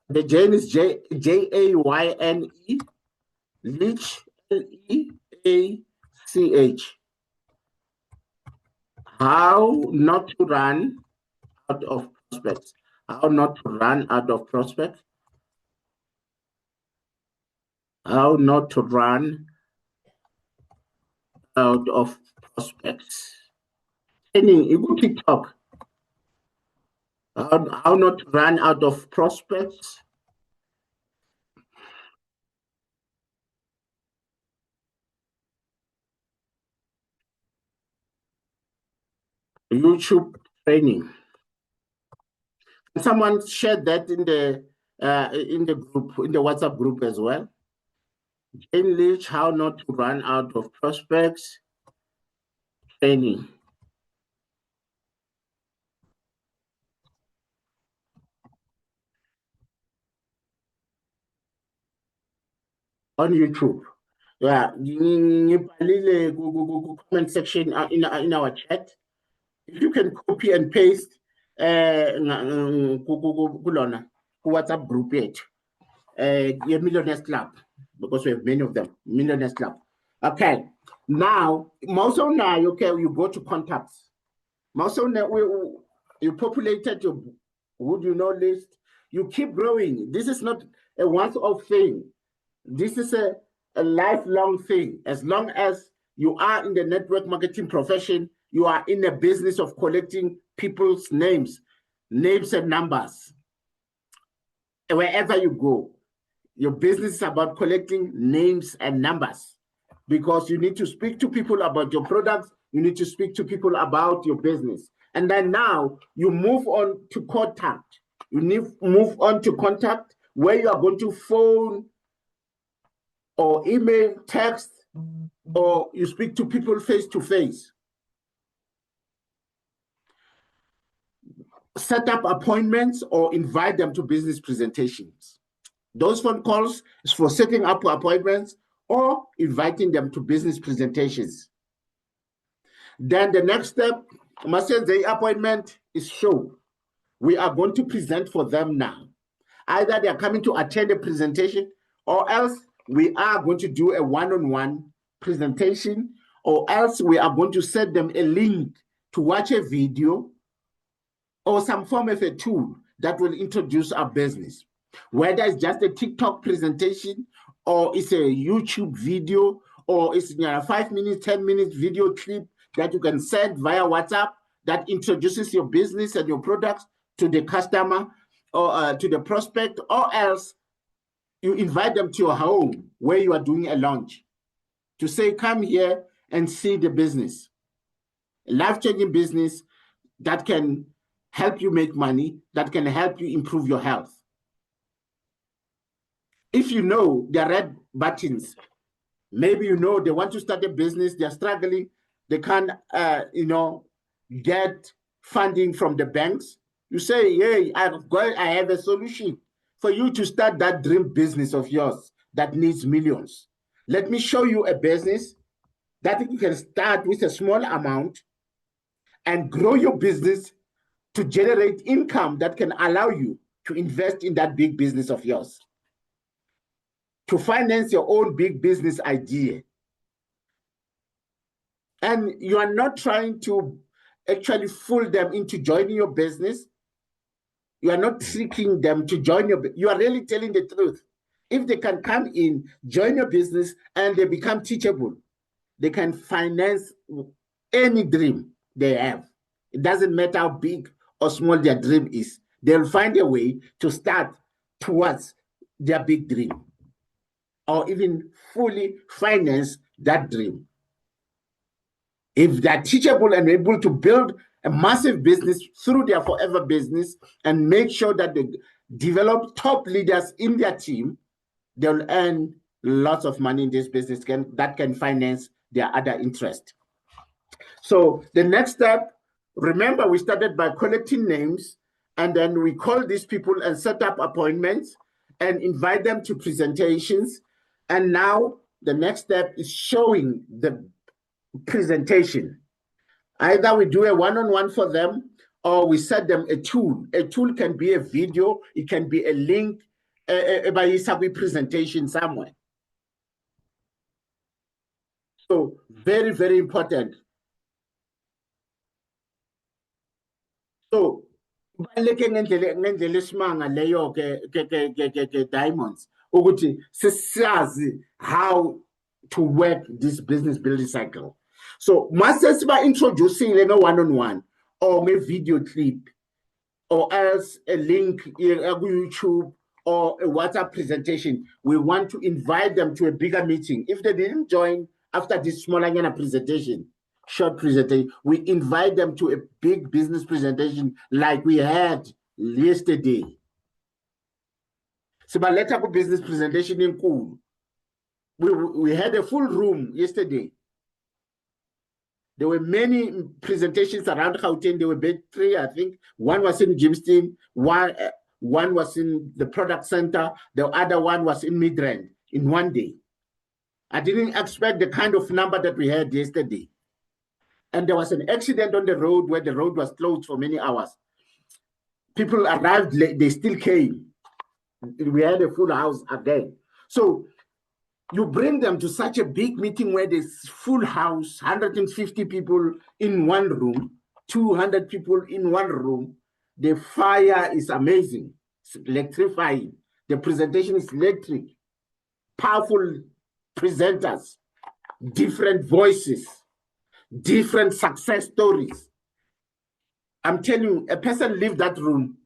The Jane is Jayne, Leach, Leach. How not to run out of prospects. How not to run out of prospects. How not to run out of prospects. Even TikTok. How not to run out of prospects. YouTube training. Someone shared that in the group, in the WhatsApp group as well. Jane Leach, how not to run out of prospects training. On YouTube. Yeah, comment section in our chat. If you can copy and paste WhatsApp group yet, your Millionaires Club, because we have many of them, Millionaires Club. Okay, now, you go to contacts. You populated your who do you know list. You keep growing. This is not a once-off thing. This is a lifelong thing. As long as you are in the network marketing profession, you are in the business of collecting people's names and numbers. Wherever you go, your business is about collecting names and numbers, because you need to speak to people about your products. You need to speak to people about your business. And then now you move on to contact. Move on to contact, where you are going to phone or email, text, or you speak to people face to face. set up appointments or invite them to business presentations. Those phone calls is for setting up appointments or inviting them to business presentations. Then the next step, the appointment is show. We are going to present for them now. Either they are coming to attend a presentation, or else we are going to do a one-on-one presentation, or else we are going to send them a link to watch a video or some form of a tool that will introduce our business. Whether it's just a TikTok presentation, or it's a YouTube video, or it's a 5 minutes, 10 minutes video clip that you can send via WhatsApp that introduces your business and your products to the customer or to the prospect, or else you invite them to your home where you are doing a launch to say, come here and see the business. A life-changing business that can help you make money, that can help you improve your health. If you know the red buttons, maybe you know they want to start a business, they're struggling, they can't, get funding from the banks. You say, hey, I have a solution for you to start that dream business of yours that needs millions. Let me show you a business that you can start with a small amount and grow your business to generate income that can allow you to invest in that big business of yours, to finance your own big business idea. And you are not trying to actually fool them into joining your business. You are not tricking them to join your business. You are really telling the truth. If they can come in, join your business, and they become teachable, they can finance any dream they have. It doesn't matter how big or small their dream is. They'll find a way to start towards their big dream, or even fully finance that dream. If they're teachable and able to build a massive business through their forever business and make sure that they develop top leaders in their team, they'll earn lots of money in this business that can finance their other interest. So the next step, remember, we started by collecting names, and then we call these people and set up appointments and invite them to presentations. And now the next step is showing the presentation. Either we do a one-on-one for them, or we set them a tool. A tool can be a video, it can be a link, a presentation somewhere. So very, very important. So ngendlela esimanga leyo ke diamonds ukuthi sisiyazi how to work this business building cycle. So mase siba introducing no one-on-one or a video clip, or else a link ku YouTube or a WhatsApp presentation, we want to invite them to a bigger meeting. If they didn't join after this smaller presentation, short presentation, we invite them to a big business presentation like we had yesterday. So but let's have a business presentation in Cool. We had a full room yesterday. There were many presentations around Gauteng. There were 3, I think. One was in Jimston, one was in the product center, the other one was in Midrand in one day. I didn't expect the kind of number that we had yesterday. And there was an accident on the road where the road was closed for many hours. People arrived late, they still came. We had a full house again. So you bring them to such a big meeting where there's full house, 150 people in one room, 200 people in one room. The fire is amazing, it's electrifying. The presentation is electric, powerful presenters, different voices, different success stories. I'm telling you, a person leave that room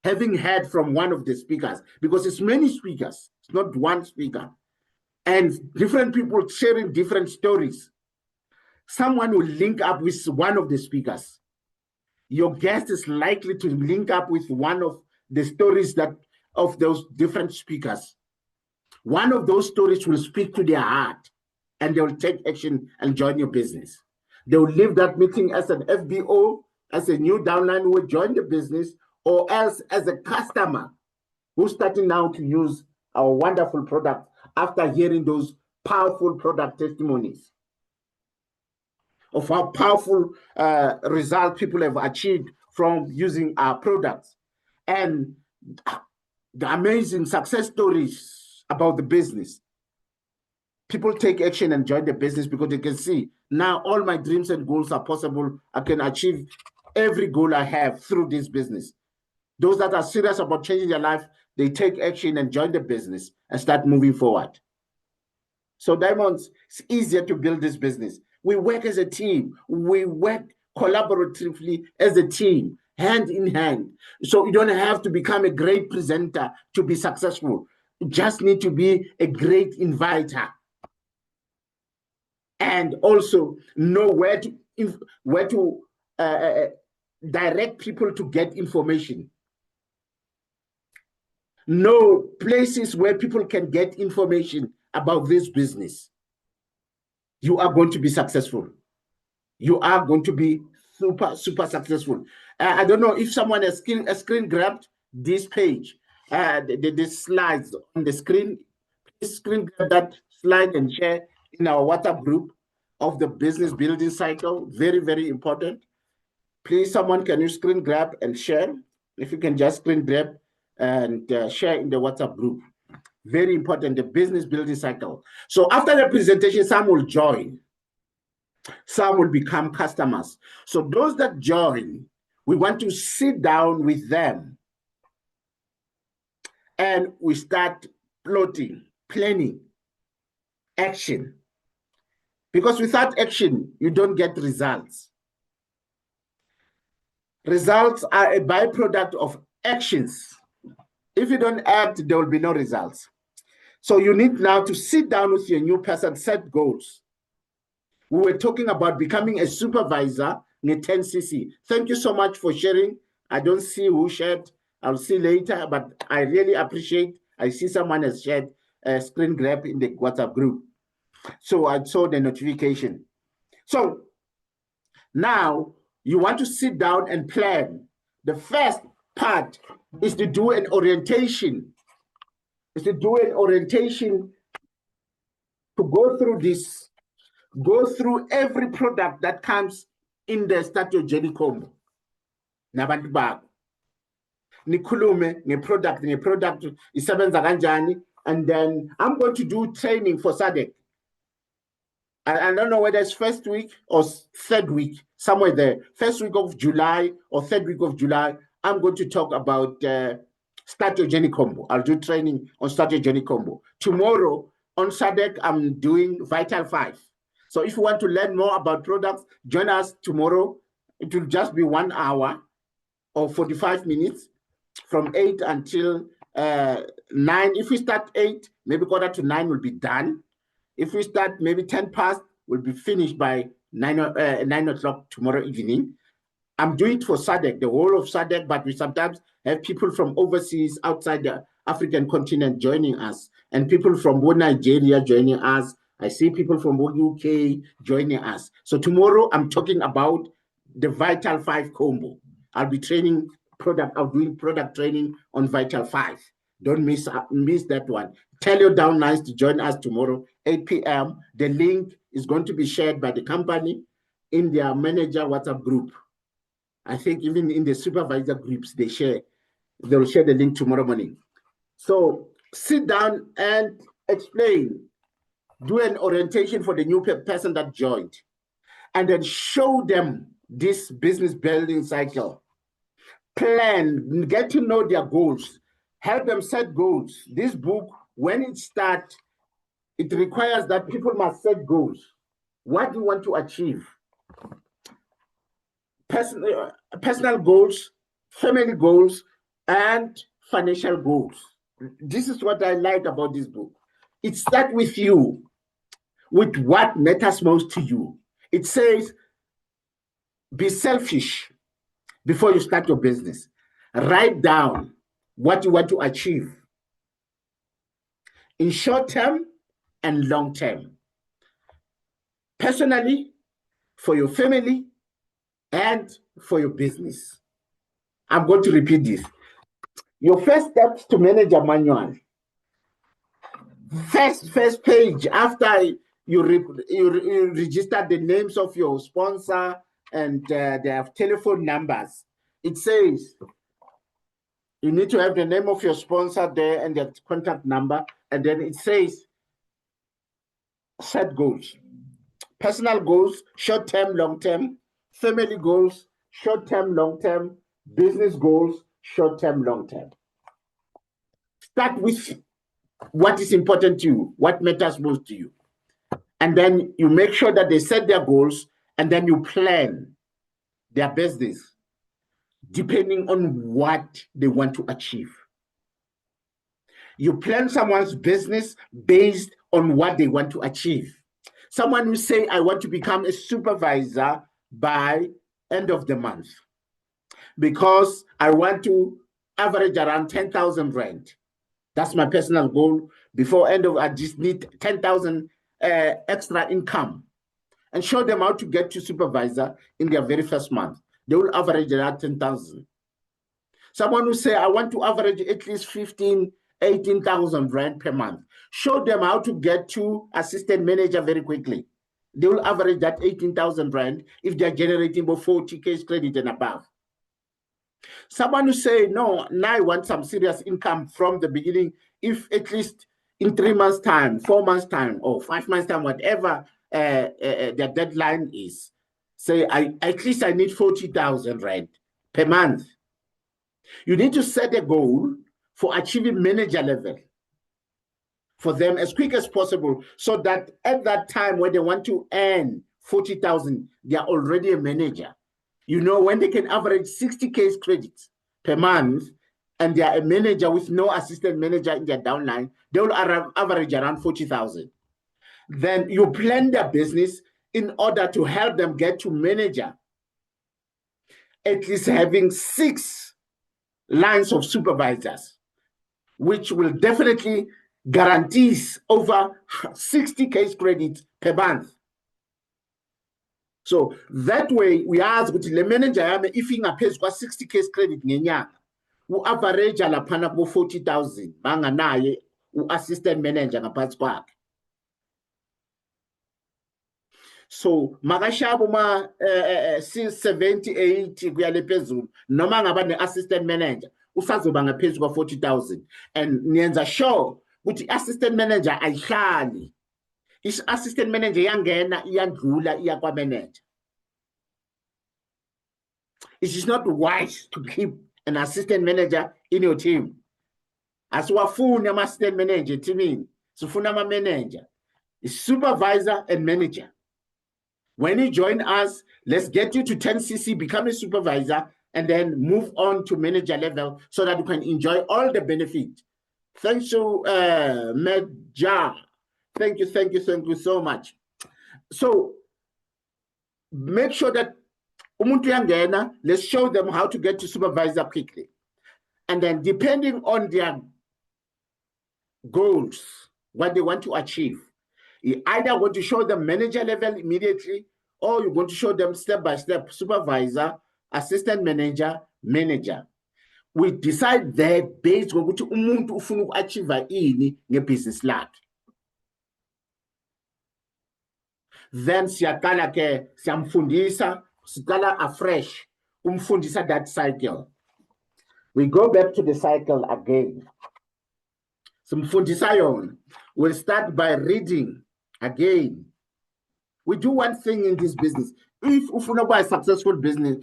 having heard from one of the speakers, because it's many speakers, it's not one speaker, and different people sharing different stories. Someone will link up with one of the speakers. Your guest is likely to link up with one of the stories of those different speakers. One of those stories will speak to their heart, and they will take action and join your business. They will leave that meeting as an FBO as a new downline who will join the business, or else as a customer who's starting now to use our wonderful product after hearing those powerful product testimonies of how powerful result people have achieved from using our products, and the amazing success stories about the business. People take action and join the business because they can see now all my dreams and goals are possible. I can achieve every goal I have through this business. Those that are serious about changing their life, they take action and join the business and start moving forward. So Diamonds, it's easier to build this business. We work as a team. We work collaboratively as a team, hand in hand. So you don't have to become a great presenter to be successful. You just need to be a great inviter. And also know where to direct people to get information. Know places where people can get information about this business. You are going to be successful. You are going to be super successful. I don't know if someone has screen grabbed this page, the slides on the screen. Please screen grab that slide and share in our WhatsApp group of the business building cycle. Very important. Please, someone, can you screen grab and share? If you can just screen grab and share in the WhatsApp group. Very important, the business building cycle. So after the presentation, some will join. Some will become customers. So those that join, we want to sit down with them and we start plotting, planning, action. Because without action, you don't get results. Results are a byproduct of actions. If you don't act, there will be no results. So you need now to sit down with your new person, set goals. We were talking about becoming a supervisor in a 10cc. Thank you so much for sharing. I don't see who shared. I'll see later, but I really appreciate. I see someone has shared a screen grab in the WhatsApp group. So I saw the notification. So now you want to sit down and plan. The first part is to do an orientation. Is to do an orientation to go through this, go through every product that comes in the Start Your Journey combo. Nabantu bakho. Nikhulume ngeproduct isebenza kanjani, and then I'm going to do training for SADC. I don't know whether it's first week or third week, somewhere there. First week of July or third week of July, I'm going to talk about Start Your Journey combo. I'll do training on Start Your Journey combo. Tomorrow on SADC, I'm doing Vital 5. So if you want to learn more about products, join us tomorrow. It will just be 1 hour or 45 minutes from 8 until 9. If we start 8, maybe 8:45 will be done. If we start maybe 10 past, we'll be finished by 9 o'clock tomorrow evening. I'm doing it for SADC, the whole of SADC, but we sometimes have people from overseas, outside the African continent joining us, and people from Nigeria joining us. I see people from UK joining us. So tomorrow I'm talking about the Vital 5 combo. I'll be training I'm doing product training on Vital 5. Don't miss that one. Tell your downlines to join us tomorrow, 8 p.m. The link is going to be shared by the company in their manager WhatsApp group. I think even in the supervisor groups, they'll share the link tomorrow morning. So sit down and explain. Do an orientation for the new person that joined, and then show them this business building cycle. Plan, get to know their goals, help them set goals. This book, when it starts, it requires that people must set goals. What do you want to achieve? Personal goals, family goals, and financial goals. This is what I like about this book. It starts with you, with what matters most to you. It says, be selfish before you start your business. Write down what you want to achieve in short term and long term. Personally, for your family, and for your business. I'm going to repeat this. Your first steps to manager manual. First page after you register the names of your sponsor and their telephone numbers. It says you need to have the name of your sponsor there and their contact number, and then it says set goals. Personal goals, short-term, long-term. Family goals, short-term, long-term. Business goals, short-term, long-term. Start with what is important to you, what matters most to you. And then you make sure that they set their goals, and then you plan their business depending on what they want to achieve. You plan someone's business based on what they want to achieve. Someone who say, I want to become a supervisor by end of the month because I want to average around 10,000 rand. That's my personal goal. Before end of, I just need 10,000 extra income, and show them how to get to supervisor in their very first month. They will average around 10,000. Someone who say, I want to average at least 15, 18,000 rand per month. Show them how to get to assistant manager very quickly. They will average that 18,000 rand if they're generating about 40 case credit and above. Someone who say, no, now I want some serious income from the beginning, if at least in 3 months' time, 4 months' time, or 5 months' time, whatever their deadline is, say, at least I need 40,000 rand per month. You need to set a goal for achieving manager level for them as quick as possible, so that at that time when they want to earn 40,000, they are already a manager. You know, when they can average 60 case credits per month and they are a manager with no assistant manager in their downline, they will average around 40,000. Then you plan their business in order to help them get to manager, at least having 6 lines of supervisors, which will definitely guarantees over 60 case credits per month. So that way we ask ukuthi le manager yami if ingaphezu kwa 60 case credit ngenyanga u-average laphana ku 40,000 banganaye u-assistant manager ngaphansi kwakhe. So makashabo ma 70 80 kuya le phezulu noma ngaba ne-assistant manager usazoba ngaphezulu kwa 40,000, and niyenza sure ukuthi assistant manager ayihlali. Assistant manager iyangena iyandlula iya kwa manager. It is not wise to keep an assistant manager in your team. Asiwafuni ama-assistant manager teamini, sifuna ama-manager, supervisor and manager. When you join us, let's get you to 10cc, become a supervisor, and then move on to manager level so that you can enjoy all the benefits. Thanks to Medja. Thank you so much. So make sure that umuntu yangena, let's show them how to get to supervisor quickly. And then depending on their goals, what they want to achieve, you either want to show them manager level immediately, or you're going to show them step by step supervisor, assistant manager, manager. We decide there based on ukuthi umuntu ufuna uku-achieve ini ngebusiness lakhe. Then siyaqala ke siyamfundisa, siqala afresh umfundisa that cycle. We go back to the cycle again. Simfundisa yona. We'll start by reading again. We do one thing in this business. If ufuna ukuba a successful business,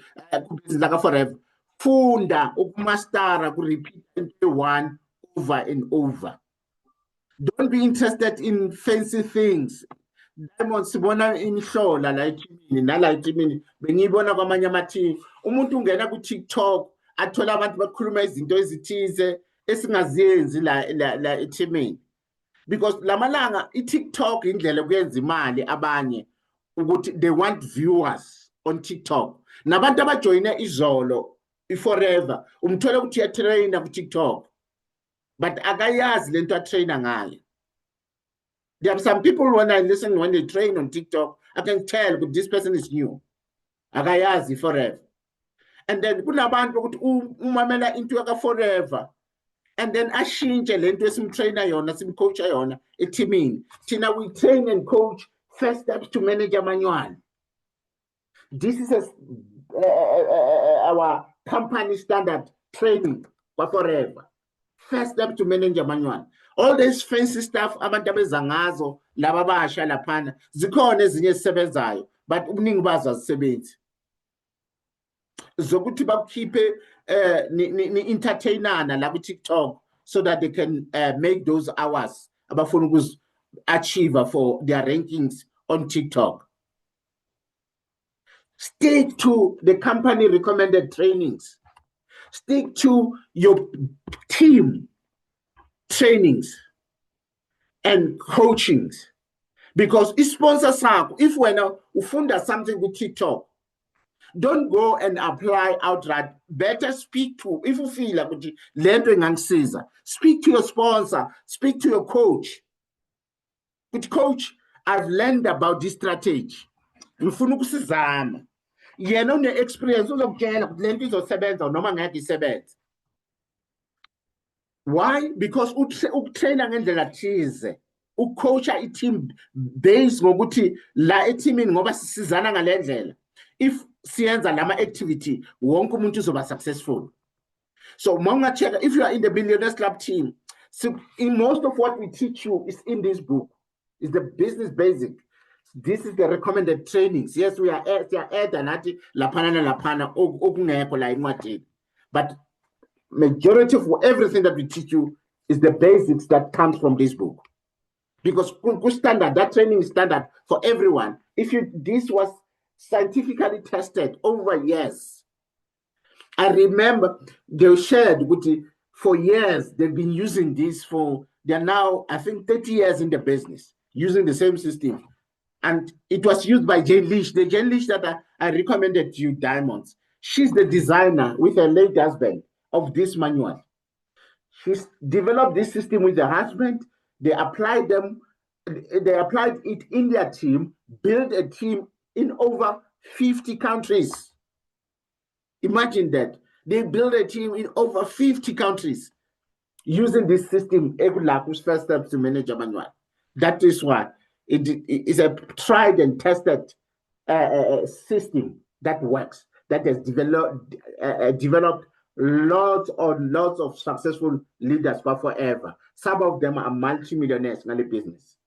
business like forever, funda ukumastara ku repeat one over and over. Don't be interested in fancy things. Diamond sibona inhlola la eThimini nala eThimini bengiyibona kwamanye amathi umuntu ungena ku TikTok athola abantu bakhuluma izinto ezithize esingaziyenzi la eThimini, because lamalanga iTikTok indlela kuyenza imali abanye ukuthi they want viewers on TikTok. Nabantu abajoyine izolo iforever umthola ukuthi uyatraina ku TikTok but akayazi lento atraina ngayo. There are some people when I listen, when they train on TikTok, I can tell that this person is new. akayazi forever. And then kunabantu ukuthi umamela into yaka forever, and then ashintshe lento esimtrainer yona simcoacha yona eteamini. Thina we train and coach first steps to manage amanywana. This is our company standard training for forever. First step to manage amanywana. All this fancy stuff abantu abeza ngazo laba basha laphana zikhona ezinye ezisebenzayo, but ubuningi bazo azisebenzi. Zokuthi bakukhiphe ni entertainana la ku TikTok so that they can make those hours abafuna ukuzi achieve for their rankings on TikTok. Stick to the company recommended trainings. Stick to your team trainings and coachings, because if sponsor sakho, if wena ufunda something with TikTok, don't go and apply outright. Better speak to, if you feel like lento ingangisiza, speak to your sponsor, speak to your coach. But coach, I've learned about this strategy. Ngifuna ukusizama. Yena une experience uzokutshela ukuthi lento izosebenza noma ngeke isebenze. Why? Because ukutraina ngendlela thize, ucoacha i-team based ngokuthi la eteamini ngoba sisizana ngalendlela. If siyenza lama activity, wonke umuntu uzoba successful. So check, if you are in the Billionaires Club team, so in most of what we teach you is in this book. It's the business basic. This is the recommended trainings. Yes, we are adding lapana okungekho la incwadini. But majority of everything that we teach you is the basics that comes from this book. Because standard, that training is standard for everyone. This was scientifically tested over years. I remember they shared for years, they've been using this they're now, I think, 30 years in the business, using the same system. And it was used by Jane Leach, the Jane Leach that I recommended to you, Diamonds. She's the designer with her late husband of this manual. She's developed this system with her husband. They applied it in their team, built a team in over 50 countries. Imagine that. They built a team in over 50 countries using this system, Egulaku's first steps to manage a manual. That is why it is a tried and tested system that works, that has developed lots of successful leaders for forever. Some of them are multi-millionaires in the business.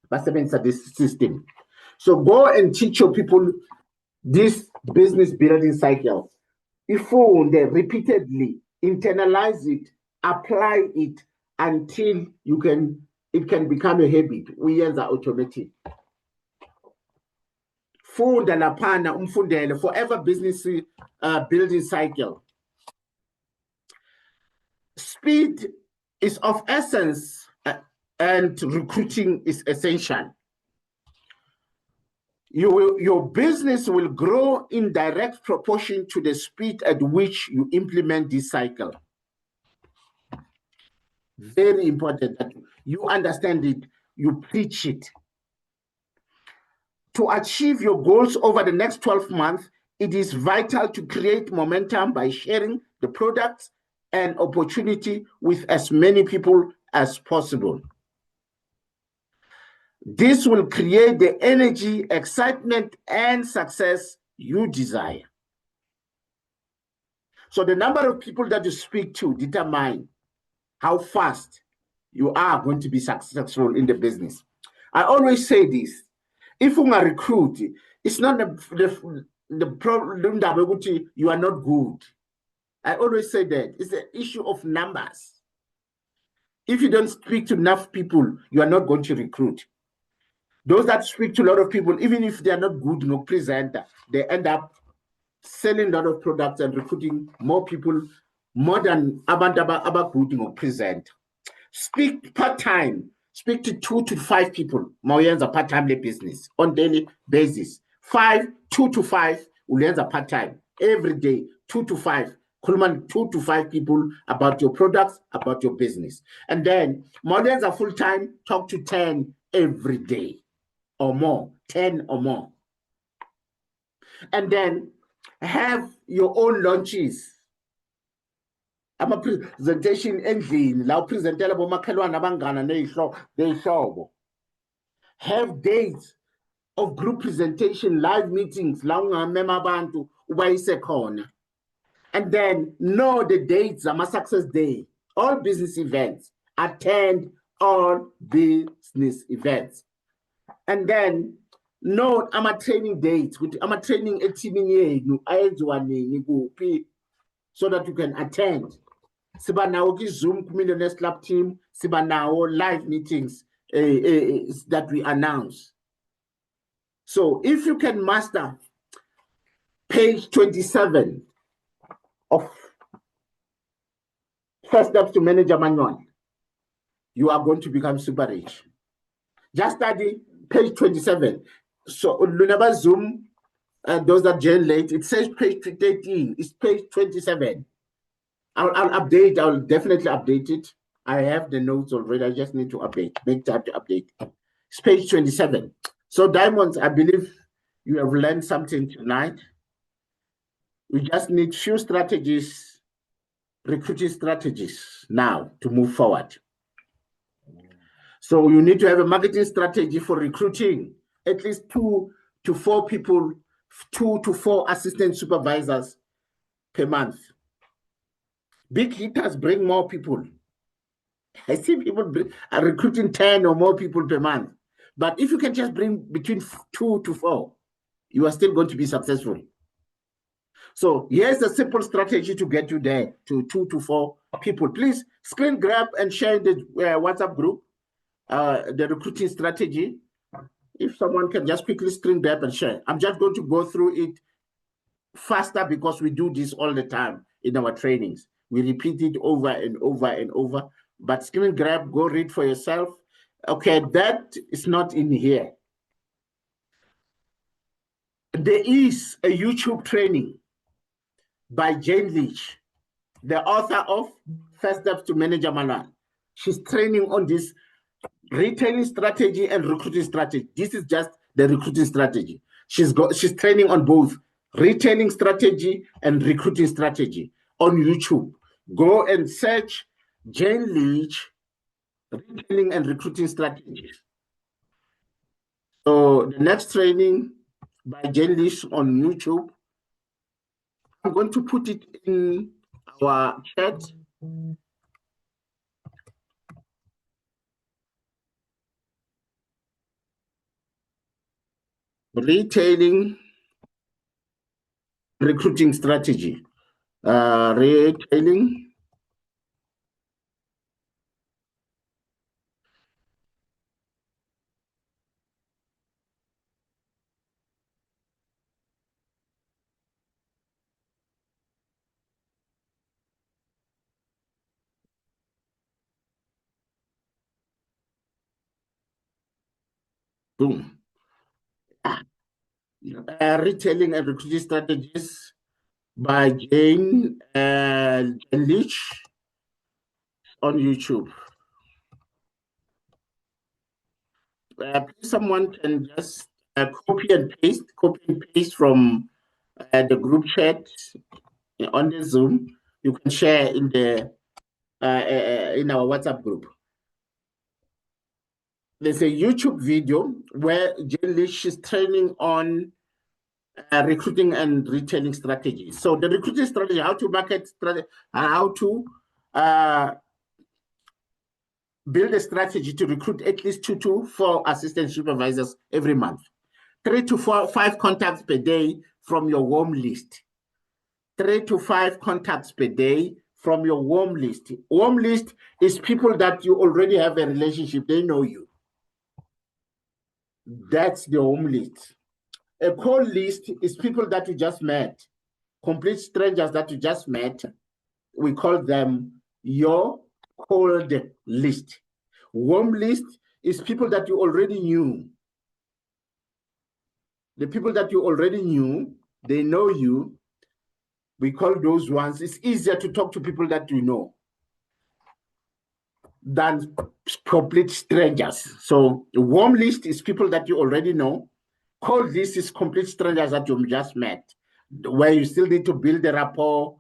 But this system. So go and teach your people this business building cycle. If they repeatedly internalize it, apply it until it can become a habit. We use automatic. Funda lapana umfundele forever business building cycle. Speed is of essence and recruiting is essential. Your business will grow in direct proportion to the speed at which you implement this cycle. Very important that you understand it, you preach it. To achieve your goals over the next 12 months, it is vital to create momentum by sharing the products and opportunity with as many people as possible. This will create the energy, excitement, and success you desire. So the number of people that you speak to determine how fast you are going to be successful in the business. I always say this. If you're a recruit, it's not the problem that you are not good. I always say that. It's an issue of numbers. If you don't speak to enough people, you are not going to recruit. Those that speak to a lot of people, even if they are not good no presenter, they end up selling a lot of products and recruiting more people, more than about good no present. Speak part-time. Speak to 2 to 5 people. Mauyenza part-time business on daily basis. 2 to 5 ulianza part-time. Every day, 2 to 5. Kulman 2 to 5 people about your products, about your business. And then Mauyenza full-time, talk to 10 every day or more, 10 or more. And then Have your own launches. Ama-presentation endlini la upresentela bomakhelwane abangana ney'hlobo. Have dates of group presentation, live meetings la ungamema abantu ubayise khona. And then know the dates, ama-success day, all business events. Attend all business events. And then know ama-training dates, ama-training etimini yenu ayenziwa nini kuphi, so that you can attend. Siba nawo ki-Zoom Millionaires Club team, siba nawo live meetings that we announce. So if you can master page 27 of First Steps to Manager Manual, you are going to become super rich. Just study page 27. So whenever Zoom, those that join late, it says page 13, it's page 27. I'll update, I'll definitely update it. I have the notes already, I just need to update, make time to update. It's page 27. So Diamonds, I believe you have learned something tonight. We just need few strategies, recruiting strategies now to move forward. So you need to have a marketing strategy for recruiting at least 2 to 4 people, 2 to 4 assistant supervisors per month. Big hitters bring more people. I see people are recruiting 10 or more people per month. But if you can just bring between 2 to 4, you are still going to be successful. So here's a simple strategy to get you there to 2 to 4 people. Please screen grab and share in the WhatsApp group, the recruiting strategy. If someone can just quickly screen grab and share. I'm just going to go through it faster because we do this all the time in our trainings. We repeat it over and over and over. But screen grab, go read for yourself. Okay, that is not in here. There is a YouTube training by Jane Leach, the author of First Steps to Manager Manual. She's training on this retailing strategy and recruiting strategy. This is just the recruiting strategy. She's training on both retailing strategy and recruiting strategy on YouTube. Go and search Jane Leach, retailing and recruiting strategies. So the next training by Jane Leach on YouTube, I'm going to put it in our chat. Retailing, recruiting strategy. Retailing, boom. Retailing and recruiting strategies by Jane Leach on YouTube. Please, someone can just copy and paste from the group chat on the Zoom. You can share in the in our WhatsApp group. There's a YouTube video where Jane Leach is training on recruiting and retailing strategies. So the recruiting strategy, how to market strategy, how to build a strategy to recruit at least 2 to 4 assistant supervisors every month. 3 to 5 contacts per day from your warm list. 3 to 5 contacts per day from your warm list. Warm list is people that you already have a relationship, they know you. That's the warm list. A cold list is people that you just met, complete strangers that you just met. We call them your cold list. Warm list is people that you already knew. The people that you already knew, they know you. We call those ones. It's easier to talk to people that you know than complete strangers. So the warm list is people that you already know. Cold list is complete strangers that you just met. where you still need to build the rapport,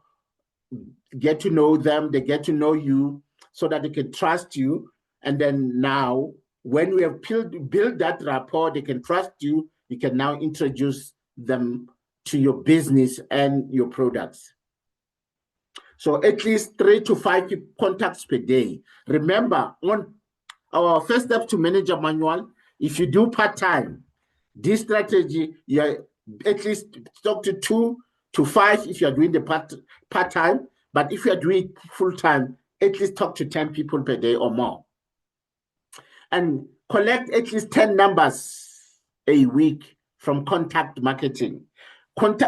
get to know them, they get to know you so that they can trust you. And then now, when we have built that rapport, they can trust you, you can now introduce them to your business and your products. So at least 3 to 5 contacts per day. Remember, on our First Steps to Manager manual, if you do part-time, this strategy, you at least talk to 2 to 5 if you're doing the part-time, but if you're doing full-time, at least talk to 10 people per day or more. And collect at least 10 numbers a week from contact marketing.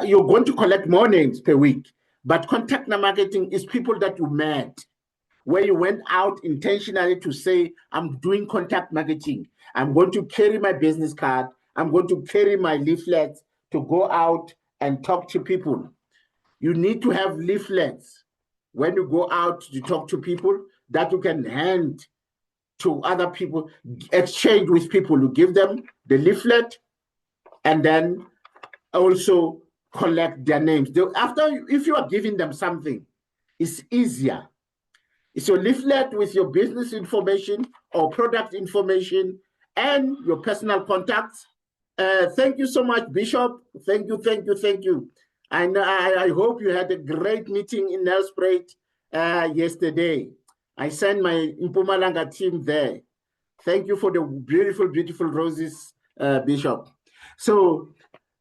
You're going to collect more names per week, but contact marketing is people that you met, where you went out intentionally to say, I'm doing contact marketing. I'm going to carry my business card. I'm going to carry my leaflets to go out and talk to people. You need to have leaflets when you go out to talk to people that you can hand to other people, exchange with people. You give them the leaflet and then also collect their names. If you are giving them something, it's easier. It's your leaflet with your business information or product information and your personal contacts. Thank you so much, Bishop. Thank you. I hope you had a great meeting in Nelspruit yesterday. I sent my Mpumalanga team there. Thank you for the beautiful roses, Bishop. So,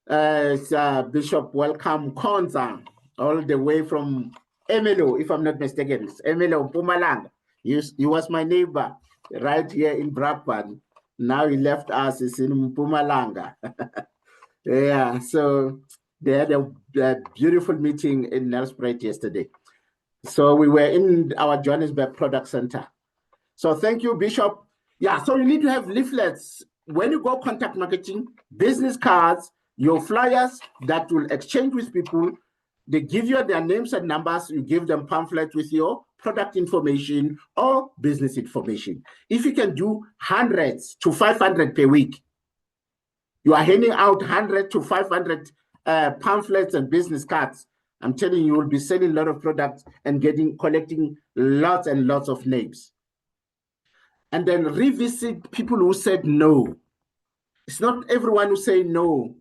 Bishop, welcome Konza, all the way from Emelo, if I'm not mistaken. It's Emelo, Mpumalanga. He was my neighbor right here in Brakpan. Now he left us, he's in Mpumalanga. Yeah, so they had a beautiful meeting in Nelspruit yesterday. So we were in our Johannesburg Product Center. So thank you, Bishop. Yeah, so you need to have leaflets. When you go contact marketing, business cards, your flyers that will exchange with people. They give you their names and numbers. You give them pamphlets with your product information or business information. If you can do 100 to 500 per week, you are handing out 100 to 500 pamphlets and business cards. I'm telling you, will be selling a lot of products and collecting lots and lots of names. And then revisit people who said no. It's not everyone who say no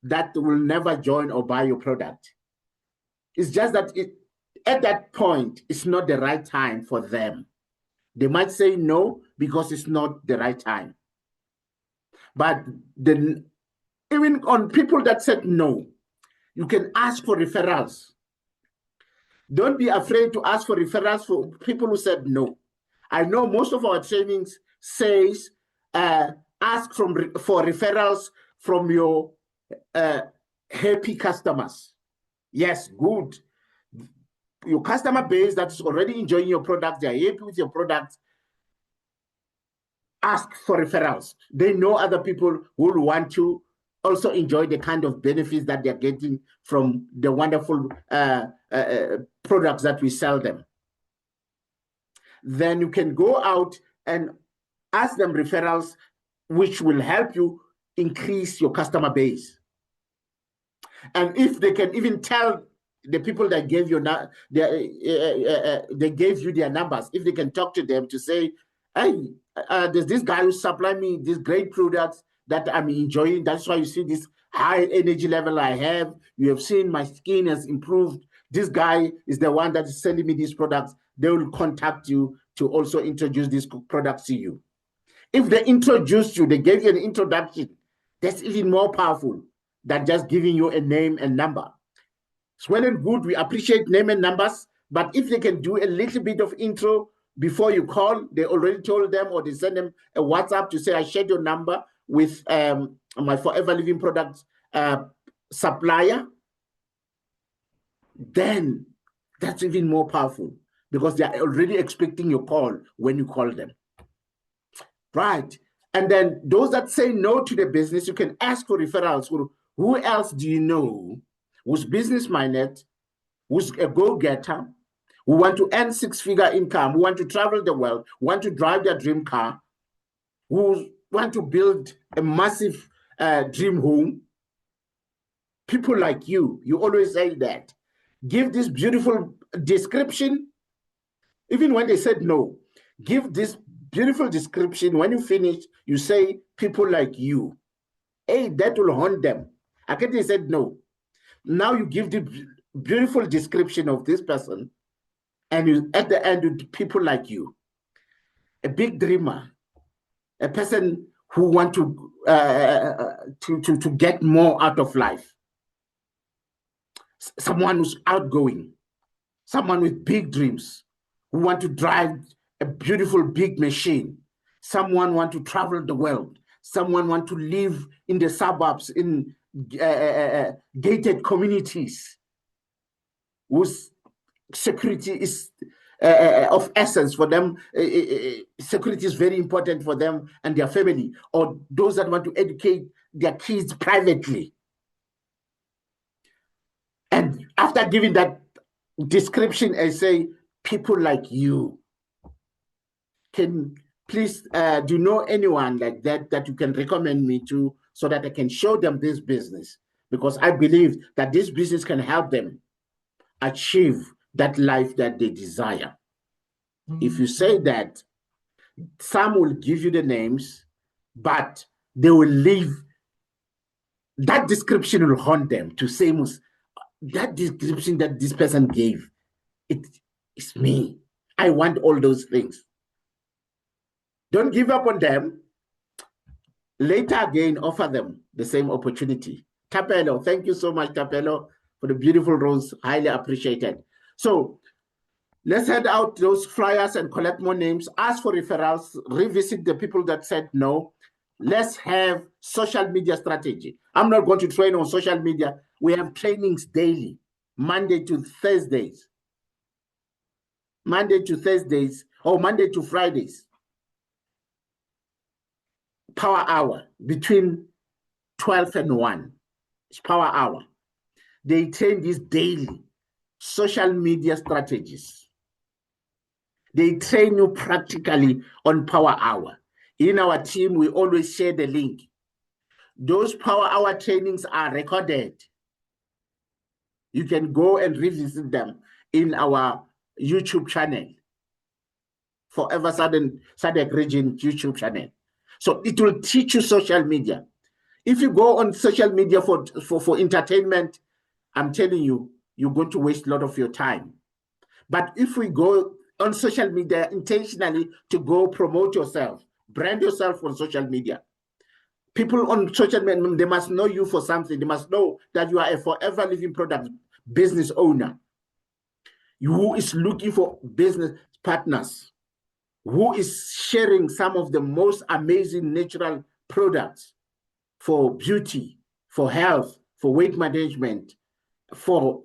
that will never join or buy your product. It's just that at that point, it's not the right time for them. They might say no because it's not the right time. But even on people that said no, you can ask for referrals. Don't be afraid to ask for referrals for people who said no. I know most of our trainings says ask for referrals from your happy customers. Yes, good. Your customer base that is already enjoying your product, they're happy with your product. Ask for referrals. They know other people who will want to also enjoy the kind of benefits that they're getting from the wonderful products that we sell them. Then you can go out and ask them referrals, which will help you increase your customer base. And if they can even tell the people that gave you they gave you their numbers, if they can talk to them to say, hey, there's this guy who supply me these great products that I'm enjoying. That's why you see this high energy level I have. You have seen my skin has improved. This guy is the one that is selling me these products. They will contact you to also introduce these products to you. If they introduced you, they gave you an introduction, that's even more powerful than just giving you a name and number. It's well and good. We appreciate name and numbers, but if they can do a little bit of intro before you call, they already told them, or they send them a WhatsApp to say, I shared your number with my Forever Living Products supplier, then that's even more powerful because they are already expecting your call when you call them. Right. And then those that say no to the business, you can ask for referrals. Who else do you know who's business-minded, who's a go-getter, who want to earn six-figure income, who want to travel the world, who want to drive their dream car, who want to build a massive dream home, People like you always say that. Give this beautiful description. Even when they said no, give this beautiful description. When you finish, you say people like you. Hey, that will haunt them. Akete said no. Now you give the beautiful description of this person, and you at the end with people like you. A big dreamer, a person who want to get more out of life. Someone who's outgoing, someone with big dreams, who want to drive a beautiful big machine. Someone want to travel the world. Someone want to live in the suburbs, in gated communities, whose security is of essence for them. Security is very important for them and their family, or those that want to educate their kids privately. And after giving that description, I say, people like you. Can please, do you know anyone like that you can recommend me to, so that I can show them this business? Because I believe that this business can help them achieve that life that they desire. If you say that, some will give you the names, but they will leave, that description will haunt them to say, that description that this person gave, it's me. I want all those things. Don't give up on them. Later again, offer them the same opportunity. Tapelo, thank you so much, Tapelo, for the beautiful rose. Highly appreciated. So let's head out those flyers and collect more names. Ask for referrals. Revisit the people that said no. Let's have social media strategy. I'm not going to train on social media. We have trainings daily, Monday to Thursdays. Monday to Thursdays, or Monday to Fridays. Power hour between 12 and 1. It's power hour. They train these daily social media strategies. They train you practically on power hour. In our team, we always share the link. Those power hour trainings are recorded. You can go and revisit them in our YouTube channel, Forever SADC Region YouTube channel. So it will teach you social media. If you go on social media for entertainment, I'm telling you, you're going to waste a lot of your time. But if we go on social media intentionally to go promote yourself, brand yourself on social media, people on social media, they must know you for something. They must know that you are a forever living product business owner who is looking for business partners, who is sharing some of the most amazing natural products for beauty, for health, for weight management, for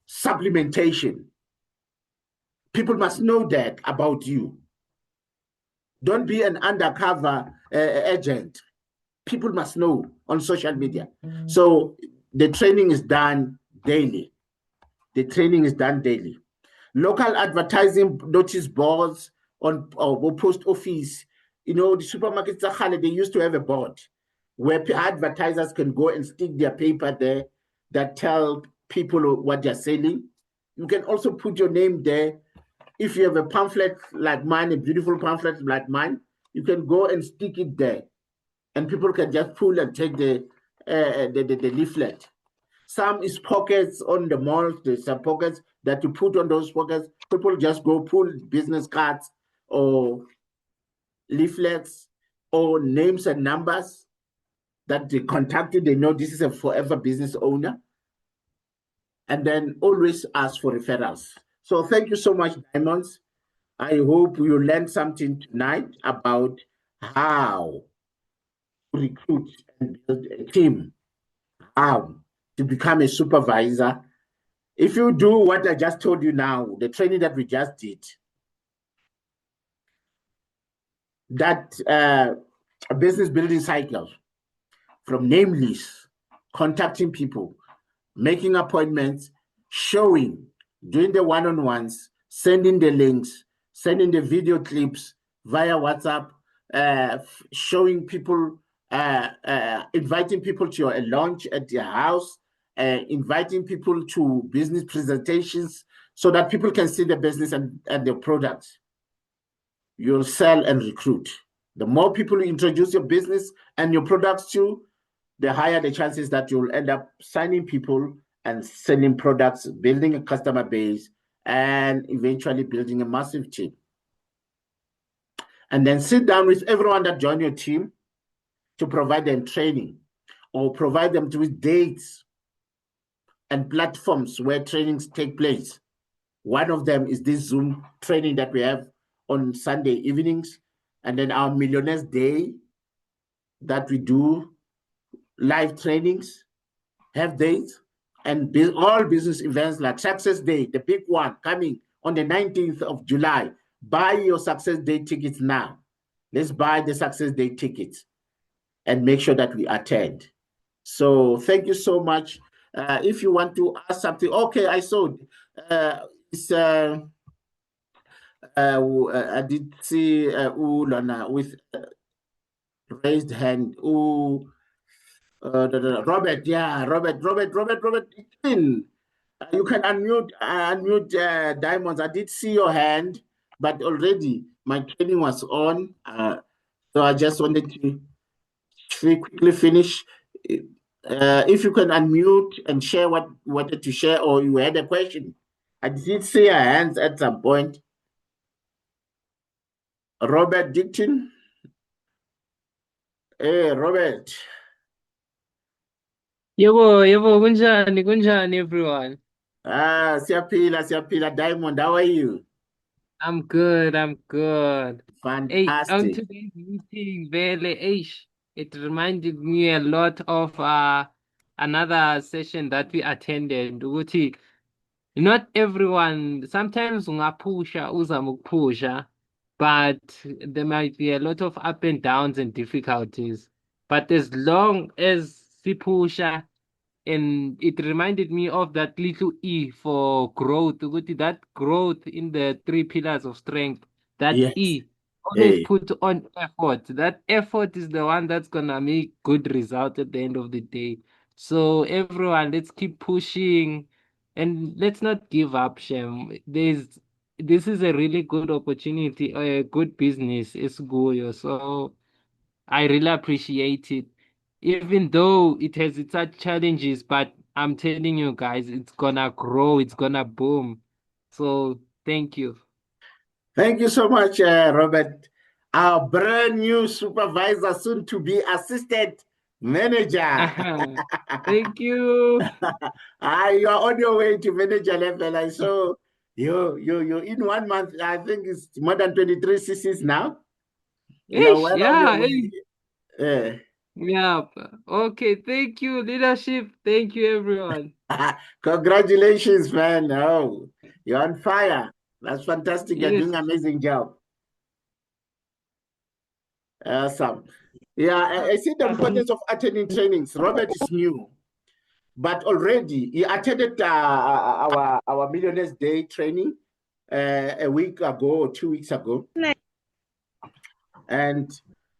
supplementation. People must know that about you. Don't be an undercover agent. People must know on social media. So the training is done daily. The training is done daily. Local advertising notice boards on or post office. You know, the supermarkets, they used to have a board where advertisers can go and stick their paper there that tell people what they're selling. You can also put your name there. If you have a pamphlet like mine, a beautiful pamphlet like mine, you can go and stick it there, and people can just pull and take the leaflet. Some is pockets on the malls. There's some pockets that you put on those pockets. People just go pull business cards or leaflets or names and numbers that they contacted. They know this is a forever business owner. And then always ask for referrals. So thank you so much, Diamonds. I hope you learned something tonight about how to recruit and build a team, how to become a supervisor. If you do what I just told you now, the training that we just did, that business building cycle, from name lists, contacting people, making appointments, showing, doing the one-on-ones, sending the links, sending the video clips via WhatsApp, showing people, inviting people to a lunch at their house, inviting people to business presentations so that people can see the business and the products. You'll sell and recruit. The more people you introduce your business and your products to, the higher the chances that you'll end up signing people and selling products, building a customer base, and eventually building a massive team. And then sit down with everyone that joined your team to provide them training or provide them with dates and platforms where trainings take place. One of them is this Zoom training that we have on Sunday evenings, and then our Millionaires Day that we do live trainings, have dates, and all business events like Success Day, the big one coming on the 19th of July. Buy your Success Day tickets now. Let's buy the Success Day tickets and make sure that we attend. So thank you so much. If you want to ask something, okay, I saw it's I did see Lana with raised hand. Robert, yeah, Robert. You can unmute Diamonds. I did see your hand, but already my training was on. So I just wanted to quickly finish. If you can unmute and share what you wanted to share, or you had a question. I did see your hands at some point. Robert Dicton. Hey, Robert. Yebo, kunjani everyone? Siyaphila. Diamond, how are you? I'm good. Hey, on Fantastic. today's meeting, it reminded me a lot of another session that we attended. Ukuthi not everyone, sometimes uzama ukupusha, but there might be a lot of up and downs and difficulties. But as long as sipusha, and it reminded me of that little E for growth. Ukuthi that growth in the 3 pillars of strength, that Yes. E, always Hey. put on effort. That effort is the one that's gonna make good result at the end of the day. So everyone, let's keep pushing and let's not give up, Shem. This is a really good opportunity, a good business. It's good. So I really appreciate it. Even though it has its challenges, but I'm telling you guys, it's gonna grow, it's gonna boom. So thank you. Thank you so much, Robert. Our brand new supervisor, soon to be assistant manager. Thank you. You're on your way to manager level. I saw you in 1 month. I think it's more than 23 CCs now. You're Ish, well on your yeah, way. yeah. Okay, thank you, leadership. Thank you, everyone. Congratulations, man. Oh, you're on fire. That's fantastic. You're Yes. doing an amazing job. Awesome. Yeah, I see the importance of attending trainings. Robert is new, but already he attended our Millionaires Day training a week ago or 2 weeks ago. And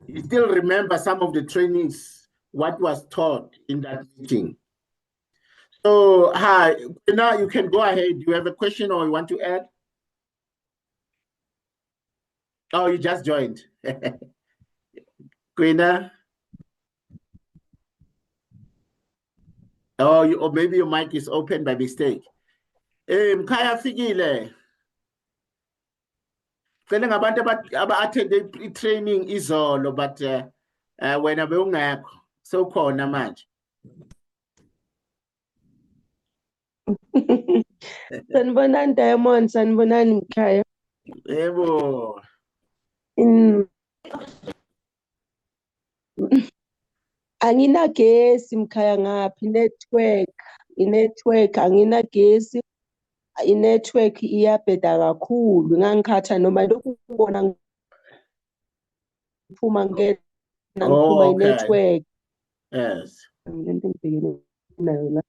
he still remembers some of the trainings, what was taught in that meeting. So, hi, now you can go ahead. Do you have a question or you want to add? Oh, you just joined. Quina? Oh, or maybe your mic is open by mistake. Mkhaya fikile. Cela ngabantu aba-attende i-training izolo but wena bewungekho sewukhona manje. Sanibonani Diamond, sanibonani Mkhaya. Yebo. Anginagesi Mkhaya, ngaphi i-network anginagesi, i-network iyabheda kakhulu, ngangikhatha noma lokhu ngibona ngiphuma Okay. i-network. Yes. Lento engibhekene nayo la.